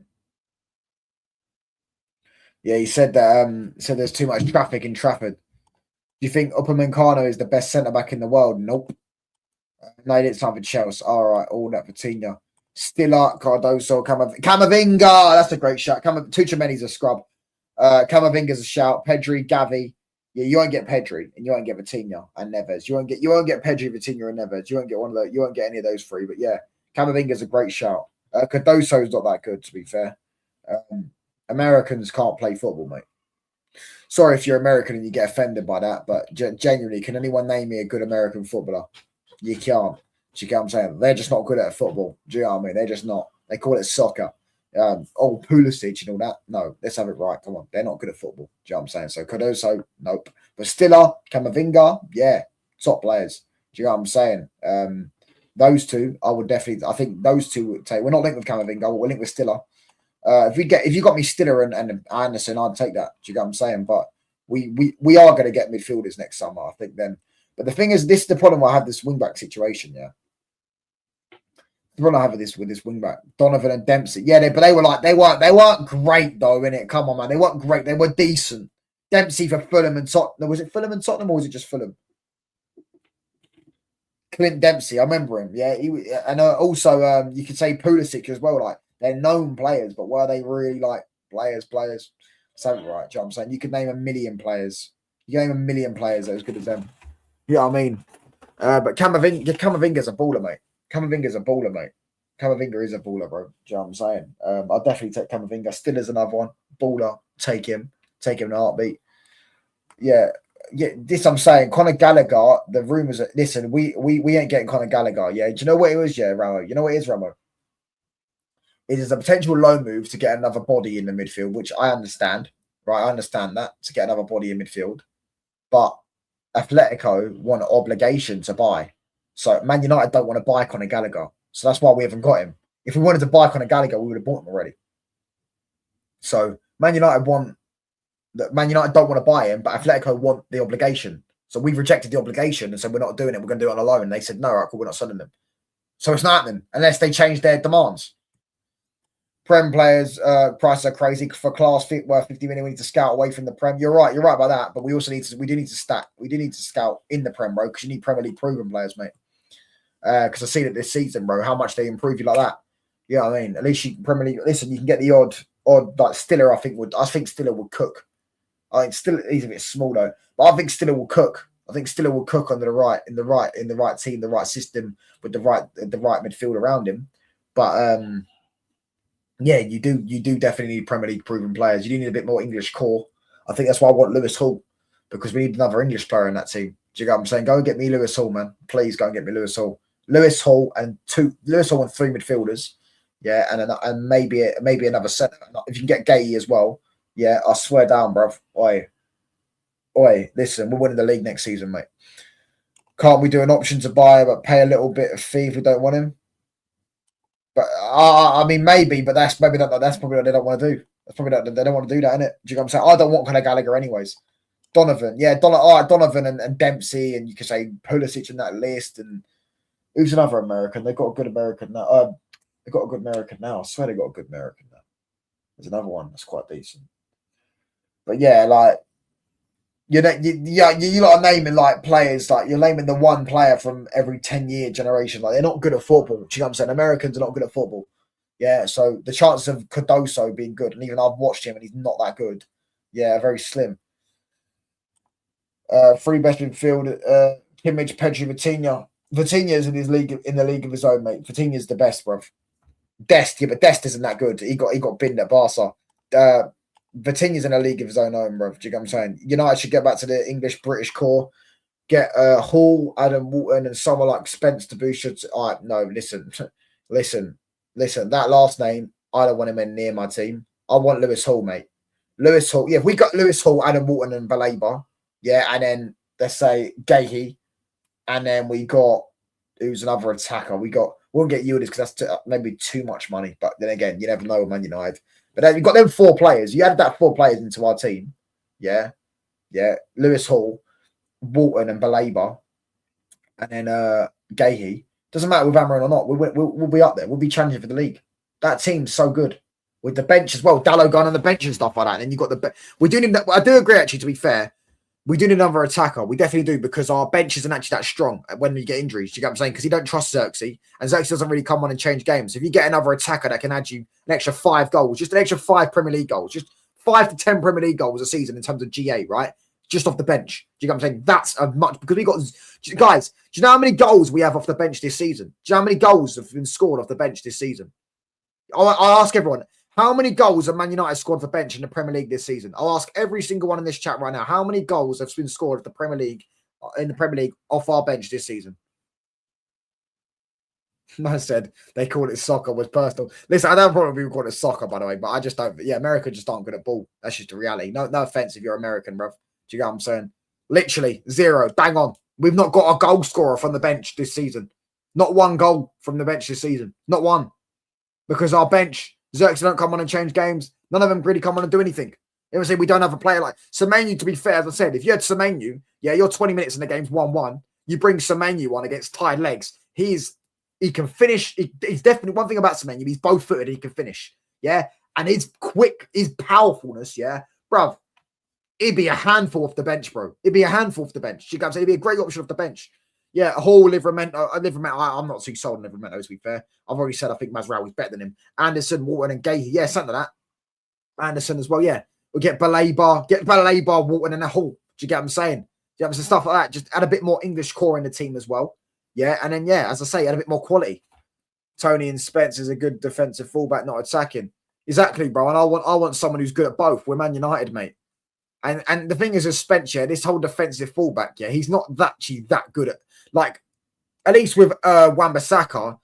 Yeah, he said that said there's too much traffic in Trafford. Do you think Upamecano is the best centre-back in the world? Nope. No, it's time for Chelsea. All right, all that for Tina. Stiller, Cardoso, Camavinga. That's a great shot. Tuchemeni's a scrub. Camavinga's a shout. Pedri, Gavi. Yeah, you won't get Pedri, and you won't get Vitinha and Neves. You won't get Pedri, Vitinha, and Neves. You won't get one of those. You won't get any of those 3. But yeah, Camavinga's a great shout. Cardoso's not that good, to be fair. Americans can't play football, mate. Sorry if you're American and you get offended by that, but genuinely, can anyone name me a good American footballer? You can't. Do you get what I'm saying? They're just not good at football. Do you know what I mean? They're just not. They call it soccer. Pulisic and all that. No, let's have it right. Come on. They're not good at football. Do you know what I'm saying? So Cardoso, nope. But Stiller, Camavinga, yeah, top players. Do you know what I'm saying? Those 2, I think those 2 would take. We're not linked with Camavinga, but we're linked with Stiller. If you got me Stiller and Anderson, I'd take that. Do you get what I'm saying? But we are going to get midfielders next summer, I think. Then, but the thing is, this is the problem I have this wing back situation. Yeah, the problem I have with this wing back, Donovan and Dempsey. Yeah, they weren't great though. Innit? Come on, man, they weren't great. They were decent. Dempsey for Fulham and Tottenham. Was it Fulham and Tottenham or was it just Fulham? Clint Dempsey, I remember him. Yeah, and also you could say Pulisic as well. Like, they're known players, but were they really like players? Something right, do you know what I'm saying? You could name a million players. You can name a million players that are as good as them. You know what I mean? But Camavinga's a baller, mate. Camavinga is a baller, bro. Do you know what I'm saying? I'll definitely take Camavinga. Still is another one. Baller. Take him in a heartbeat. Yeah, this I'm saying. Conor Gallagher, the rumours are, listen, we ain't getting Conor Gallagher, yeah? Do you know what it was, yeah, Ramo? You know what it is, Ramo? it is a potential loan move to get another body in the midfield, which I understand, right? I understand that, to get another body in midfield. But Atletico want an obligation to buy. So Man United don't want to buy Conor Gallagher. So that's why we haven't got him. If we wanted to buy Conor Gallagher, we would have bought him already. So Man United don't want to buy him, but Atletico want the obligation. So we've rejected the obligation and said we're not doing it. We're going to do it on a loan. And they said, no, right, cool, we're not selling them. So it's not happening unless they change their demands. Prem players, prices are crazy. For class fit worth 50 million, we need to scout away from the Prem. You're right about that. But we also need to, we do need to scout in the Prem, bro, because you need Premier League proven players, mate. Because I see that this season, bro, how much they improve you like that. You know what I mean? At least you can Premier League. Listen, you can get the odd like Stiller. I think Stiller would cook. I think Stiller, he's a bit small though, but I think Stiller will cook. I think Stiller will cook under the right in the right team, the right system with the right midfield around him. But yeah, you do definitely need Premier League proven players. You do need a bit more English core. I think that's why I want Lewis Hall, because we need another English player in that team. Do you get what I'm saying? Go and get me Lewis Hall, man. Please go and get me Lewis Hall. Lewis Hall and 3 midfielders. Yeah, and maybe another centre. If you can get Gay as well, yeah, I swear down, bruv. Oi, listen, we're winning the league next season, mate. Can't we do an option to buy but pay a little bit of fee if we don't want him? But I mean, maybe, but that's probably what they don't want to do. That's probably they don't want to do that, innit? Do you know what I'm saying? I don't want Conor Gallagher anyways. Donovan, yeah, Donovan and Dempsey, and you could say Pulisic in that list, and who's another American? They've got a good American now. They've got a good American now. I swear they got a good American now. There's another one that's quite decent. But yeah, like you lot are naming like players, like you're naming the one player from every 10-year generation. Like they're not good at football. Do you know what I'm saying? Americans are not good at football. Yeah, so the chances of Cardoso being good, and even I've watched him and he's not that good. Yeah, very slim. 3 best midfield, Kimmich, Pedri, Vitinha. Vitinha's in the league of his own, mate. Vitinha's the best, bruv. Dest, yeah, but Dest isn't that good. He got binned at Barca. Vitinha's in a league of his own, bruv. Do you get what I'm saying? United should get back to the English-British core. Get Hall, Adam Walton, and someone like Spence to boost. No, listen. That last name, I don't want him in near my team. I want Lewis Hall, mate. Lewis Hall. Yeah, if we got Lewis Hall, Adam Walton, and Baleba, yeah, and then let's say Gahey, and then we got who's another attacker. We won't get Yildiz because that's maybe too much money. But then again, you never know with Man United. But then you've got them 4 players. You added that 4 players into our team. Yeah. Lewis Hall, Walton, and Baleba, and then Gahey. Doesn't matter with Amarin or not. We'll be up there. We'll be challenging for the league. That team's so good with the bench as well. Dallo gone on the bench and stuff like that. And then you got we do need. I do agree, actually. To be fair, we do need another attacker. We definitely do, because our bench isn't actually that strong when we get injuries. Do you get what I'm saying? Because you don't trust Xerxes, and Xerxes doesn't really come on and change games. If you get another attacker that can add you an extra 5 goals, just an extra 5 Premier League goals, just 5 to 10 Premier League goals a season in terms of GA, right? Just off the bench. Do you get what I'm saying? That's a much, because we got, guys, do you know how many goals we have off the bench this season? Do you know how many goals have been scored off the bench this season? I'll ask everyone, how many goals have Man United scored off the bench in the Premier League this season? I'll ask every single one in this chat right now. How many goals have been scored in the Premier League off our bench this season? I said they call it soccer, was personal. Listen, I don't probably call it soccer, by the way, but I just don't. Yeah, America just aren't good at ball. That's just the reality. No offense if you're American, bruv. Do you get what I'm saying? Literally 0. Bang on. We've not got a goal scorer from the bench this season. Not 1 goal from the bench this season. Not 1. Because our bench, Xerxes don't come on and change games. None of them really come on and do anything. You know, say we don't have a player like Semenyo. To be fair, as I said, if you had Semenyo, yeah, you're 20 minutes in the game's 1-1. You bring Semenyo on against tied legs. He can finish. He's definitely one thing about Semenyo. He's both footed. He can finish. Yeah, and his his powerfulness. Yeah, bruv. He'd be a handful off the bench, bro. He'd be a handful off the bench. You can say he'd be a great option off the bench. Yeah, Hall, Livramento. I'm not too sold on Livramento, to be fair. I've already said I think Masraoui is better than him. Anderson, Walton, and Gahey. Yeah, something like that. Anderson as well, yeah. We'll get Baleba, Walton, and a Hall. Do you get what I'm saying? Yeah, some stuff like that. Just add a bit more English core in the team as well. Yeah, and then, yeah, as I say, add a bit more quality. Tony and Spence is a good defensive fullback, not attacking. Exactly, bro. And I want someone who's good at both. We're Man United, mate. And the thing is, with Spence, yeah, this whole defensive fullback, yeah, he's not actually that good at, like, at least with Wan-Bissaka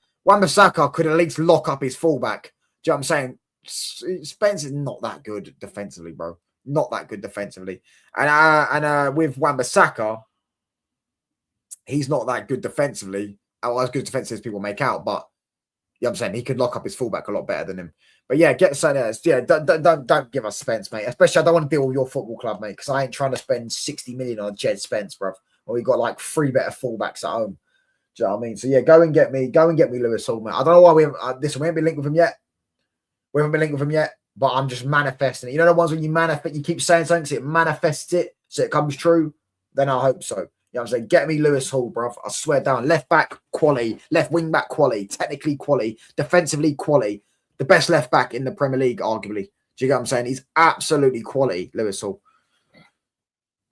could at least lock up his fullback. Do you know what I'm saying? Spence is not that good defensively, bro. Not that good defensively. And with Wan-Bissaka, he's not that good defensively. Or as good defensively as people make out, but you know what I'm saying? He could lock up his fullback a lot better than him. But yeah, get Sanchez. Yeah, don't give us Spence, mate. Especially, I don't want to deal with your football club, mate, because I ain't trying to spend 60 million on Jed Spence, bro. Or we got like 3 better fullbacks at home. Do you know what I mean? So yeah, go and get me Lewis Hall, mate. I don't know why we haven't. Listen, we haven't been linked with him yet. We haven't been linked with him yet, but I'm just manifesting it. You know the ones when you manifest, you keep saying something, so it manifests it, so it comes true. Then I hope so. You know what I'm saying? Get me Lewis Hall, bro. I swear down. Left back, quality. Left wing back, quality. Technically, quality. Defensively, quality. The best left back in the Premier League, arguably. Do you get what I'm saying? He's absolutely quality, Lewis Hall.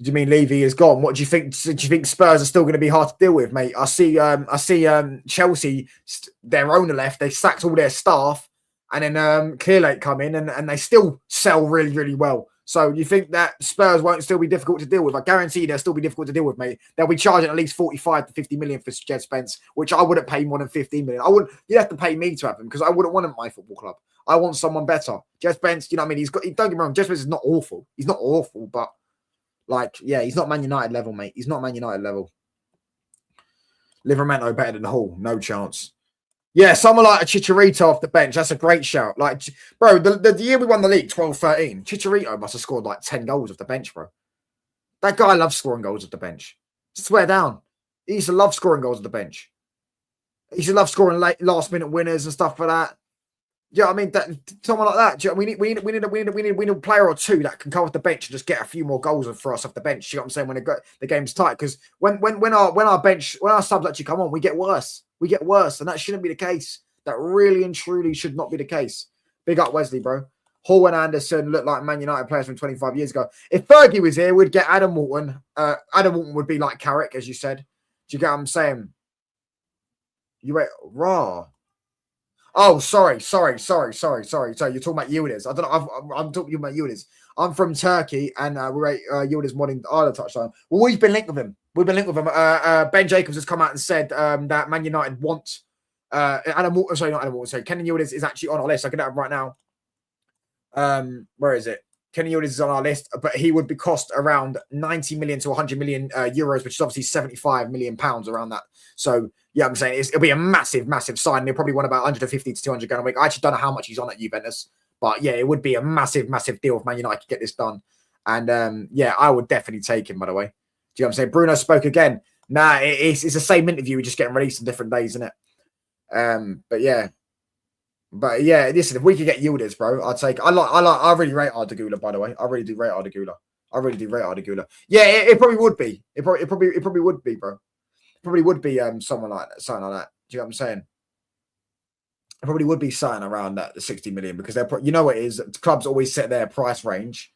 Do you mean Levy is gone? What do you think? Do you think Spurs are still going to be hard to deal with, mate? I see Chelsea, their owner left. They sacked all their staff, and then Clearlake come in, and they still sell really, really well. So you think that Spurs won't still be difficult to deal with? I guarantee they'll still be difficult to deal with, mate. They'll be charging at least 45 to 50 million for Jed Spence, which I wouldn't pay more than 15 million. I wouldn't. You'd have to pay me to have him because I wouldn't want him at my football club. I want someone better. Jed Spence, you know what I mean? Don't get me wrong. Jed Spence is not awful. He's not awful, but like, yeah, he's not Man United level, mate. He's not Man United level. Livramento better than Hall. No chance. Yeah, someone like a Chicharito off the bench. That's a great shout. Like, bro, the year we won the league, 12-13, Chicharito must have scored like 10 goals off the bench, bro. That guy loves scoring goals off the bench. Swear down. He used to love scoring goals off the bench. He used to love scoring last-minute winners and stuff like that. Yeah, I mean, someone like that. We need a player or two that can come off the bench and just get a few more goals for us off the bench. You know what I'm saying? When the game's tight, because when our subs actually come on, we get worse. We get worse, and that shouldn't be the case. That really and truly should not be the case. Big up Wesley, bro. Hall and Anderson look like Man United players from 25 years ago. If Fergie was here, we'd get Adam Walton. Adam Walton would be like Carrick, as you said. Do you get what I'm saying? You wait, raw. Oh, sorry. You're talking about Yildiz. I don't know. I'm talking about Yildiz. I'm from Turkey, and we rate Yildiz more than Isla touchdown. Well, we've been linked with him. Ben Jacobs has come out and said that Man United want Adam Walton. Sorry, not Adam Walton. Sorry, Kenny Yildiz is actually on our list. I can get it right now. Where is it? Kenny Yildiz is on our list, but he would be cost around 90 million to 100 million euros, which is obviously 75 million pounds around that. So, yeah, I'm saying it'll be a massive, massive sign. He'll probably want about 150 to 200 grand a week. I actually don't know how much he's on at Juventus, but yeah, it would be a massive, massive deal if Man United could get this done. And yeah, I would definitely take him, by the way. Do you know what I'm saying? Bruno spoke again. Nah, it's the same interview. We're just getting released on different days, isn't it? But yeah, listen, if we could get Yildiz, bro, I'd take. I really rate Ardagula, by the way. I really do rate Ardagula. Yeah, it probably would be. It probably would be, bro. It probably would be someone like that, something like that. Do you know what I'm saying? It probably would be something around that, the 60 million, because they're, you know what it is, clubs always set their price range,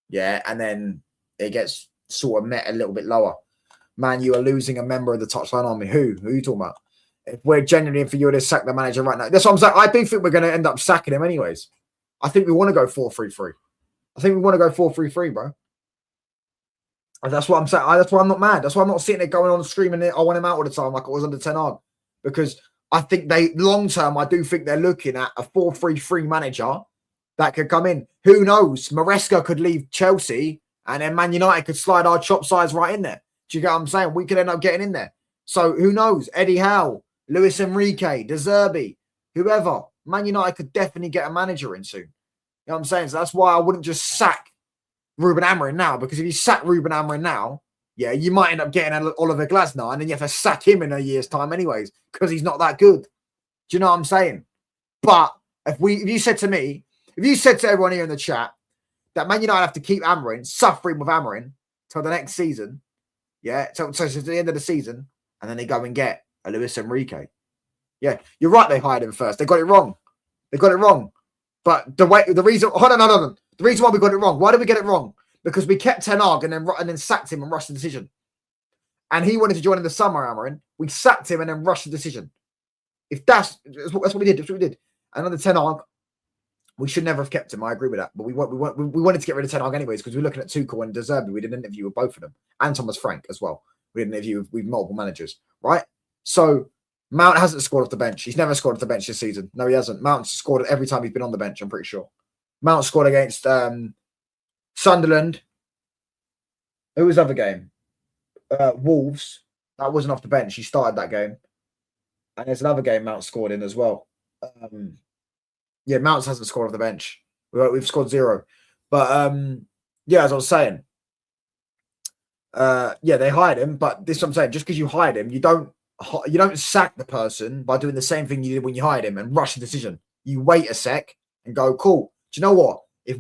yeah, and then it gets sort of met a little bit lower. Man, you are losing a member of the touchline army. Who are you talking about? If we're genuinely for you to sack the manager right now, that's what I'm saying. I do think we're going to end up sacking him anyways. I think we want to go 4-3-3. I think we want to go 4-3-3, bro. And that's what I'm saying. That's why I'm not mad. That's why I'm not sitting there going on screaming I want him out all the time like I was under Ten Hag. Because I think long term, I do think they're looking at a 4-3-3 manager that could come in. Who knows? Maresca could leave Chelsea and then Man United could slide our chop size right in there. Do you get what I'm saying? We could end up getting in there. So who knows? Eddie Howe, Luis Enrique, De Zerbi, whoever. Man United could definitely get a manager in soon. You know what I'm saying? So that's why I wouldn't just sack Ruben Amorim now, because if you sack Ruben Amorim now, yeah, you might end up getting Oliver Glasner, and then you have to sack him in a year's time anyways, because he's not that good. Do you know what I'm saying? But if you said to everyone here in the chat that Man United have to keep Amorim, suffering with Amorim till the next season, yeah, so to the end of the season, and then they go and get a Luis Enrique. Yeah, you're right, they hired him first. They got it wrong. But the reason why we got it wrong, why did we get it wrong? Because we kept Ten Hag and then sacked him and rushed the decision. And he wanted to join in the summer, Amorim. We sacked him and then rushed the decision. If that's what we did. That's what we did. And under Ten Hag, we should never have kept him. I agree with that. But we wanted to get rid of Ten Hag anyways, because we were looking at Tuchel and De Zerbi. We did an interview with both of them. And Thomas Frank as well. We did an interview with multiple managers, right? So Mount hasn't scored off the bench. He's never scored off the bench this season. No, he hasn't. Mount's scored every time he's been on the bench, I'm pretty sure. Mount scored against Sunderland. Who was the other game? Wolves. That wasn't off the bench. He started that game. And there's another game Mount scored in as well. Yeah, Mount hasn't scored off the bench. We've scored 0. But yeah, as I was saying, yeah, they hired him. But this is what I'm saying. Just because you hired him, you don't sack the person by doing the same thing you did when you hired him and rush the decision. You wait a sec and go, cool. Do you know what? If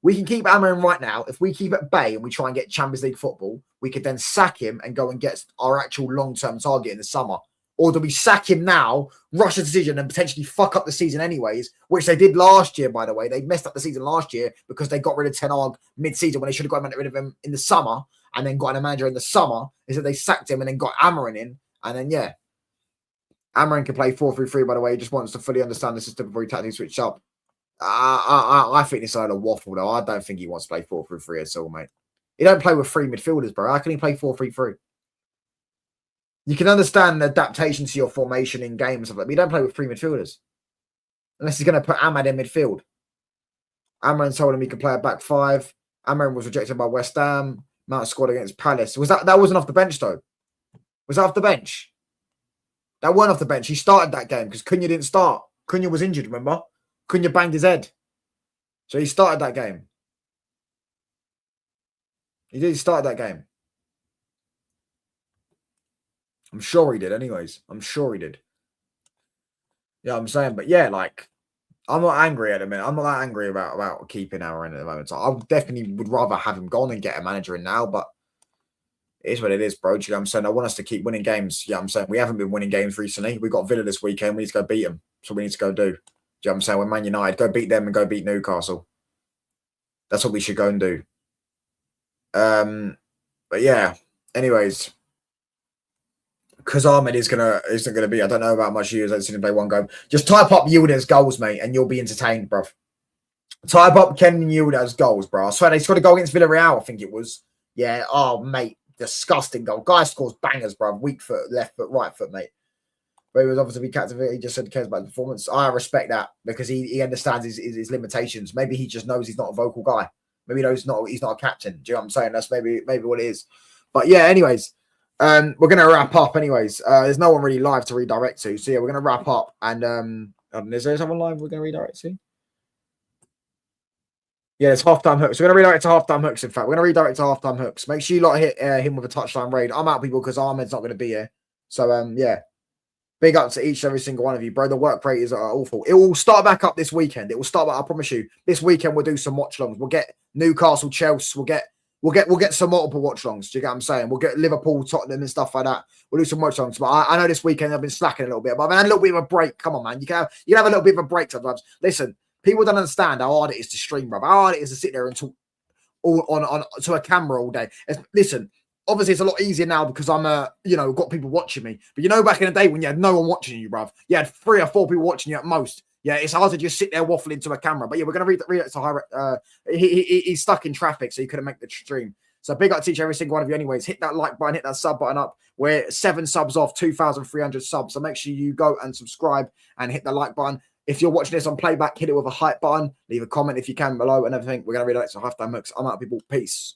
we can keep Amarin right now, if we keep at bay and we try and get Champions League football, we could then sack him and go and get our actual long-term target in the summer. Or do we sack him now, rush a decision and potentially fuck up the season anyways, which they did last year, by the way. They messed up the season last year because they got rid of Ten Hag mid-season when they should have got rid of him in the summer and then got a manager in the summer. Is that they sacked him and then got Amarin in. And then, yeah, Amarin can play 4-3-3, by the way. He just wants to fully understand the system before he tactically switch up. I think this is a waffle, though. I don't think he wants to play 4-3-3 at all, mate. He don't play with 3 midfielders, bro. How can he play 4-3-3? You can understand the adaptation to your formation in games, but you don't play with 3 midfielders. Unless he's going to put Ahmad in midfield. Amarin told him he could play a back 5. Amarin was rejected by West Ham. Mount scored against Palace. That wasn't off the bench, though? Was that off the bench? That weren't off the bench. He started that game because Cunha didn't start. Cunha was injured, remember? Cunha banged his head. So he started that game. He did start that game. I'm sure he did anyways. I'm sure he did. Yeah, I'm saying. But yeah, like, I'm not angry at the minute. I'm not that angry about keeping Aaron at the moment. So I definitely would rather have him gone and get a manager in now. But it is what it is, bro. Do you know what I'm saying? I want us to keep winning games. Yeah, I'm saying we haven't been winning games recently. We got Villa this weekend. We need to go beat them. So we need to go do. Do you know what I'm saying? We're Man United. Go beat them and go beat Newcastle. That's what we should go and do. But yeah. Anyways, because Ahmed isn't gonna be. I don't know about much years. I've seen him play one game. Just type up Yildiz goals, mate, and you'll be entertained, bro. Type up Ken Yildiz goals, bro. I swear they scored a goal against Villarreal. I think it was. Yeah. Oh, mate, disgusting goal. Guy scores bangers, bro. Weak foot, left foot, right foot, mate. But he was obviously captivated. He just said he cares about his performance. I respect that because he understands his limitations. Maybe he just knows he's not a vocal guy. Maybe he knows he's not a captain. Do you know what I'm saying? That's maybe what it is. But yeah, anyways, we're gonna wrap up. Anyways, there's no one really live to redirect to. So yeah, we're gonna wrap up. And is there someone live we're gonna redirect to? Yeah, it's halftime hooks. We're gonna redirect to halftime hooks. In fact, we're gonna redirect to halftime hooks. Make sure you lot hit him with a touchline raid. I'm out, people, because Ahmed's not gonna be here. So yeah. Big up to each and every single one of you, bro. The work rate is awful. It will start back up this weekend. It will start back, I promise you. This weekend we'll do some watch longs. We'll get Newcastle, Chelsea. We'll get some multiple watch longs. Do you get what I'm saying? We'll get Liverpool, Tottenham, and stuff like that. We'll do some watch longs. But I know this weekend I've been slacking a little bit, but I've had a little bit of a break. Come on, man. You can have a little bit of a break sometimes. Listen, people don't understand how hard it is to stream, bro. How hard it is to sit there and talk on to a camera all day. Listen. Obviously, it's a lot easier now because I'm, got people watching me. But back in the day when you had no one watching you, bruv, you had 3 or 4 people watching you at most. Yeah, it's hard to just sit there waffling to a camera. But yeah, we're going to read it to high. He's stuck in traffic, so he couldn't make the stream. So big up to every single one of you anyways. Hit that like button, hit that sub button up. We're 7 subs off 2,300 subs. So make sure you go and subscribe and hit the like button. If you're watching this on playback, hit it with a hype button. Leave a comment if you can below and everything. We're going to read it to halftime hooks. I'm out, people. Peace.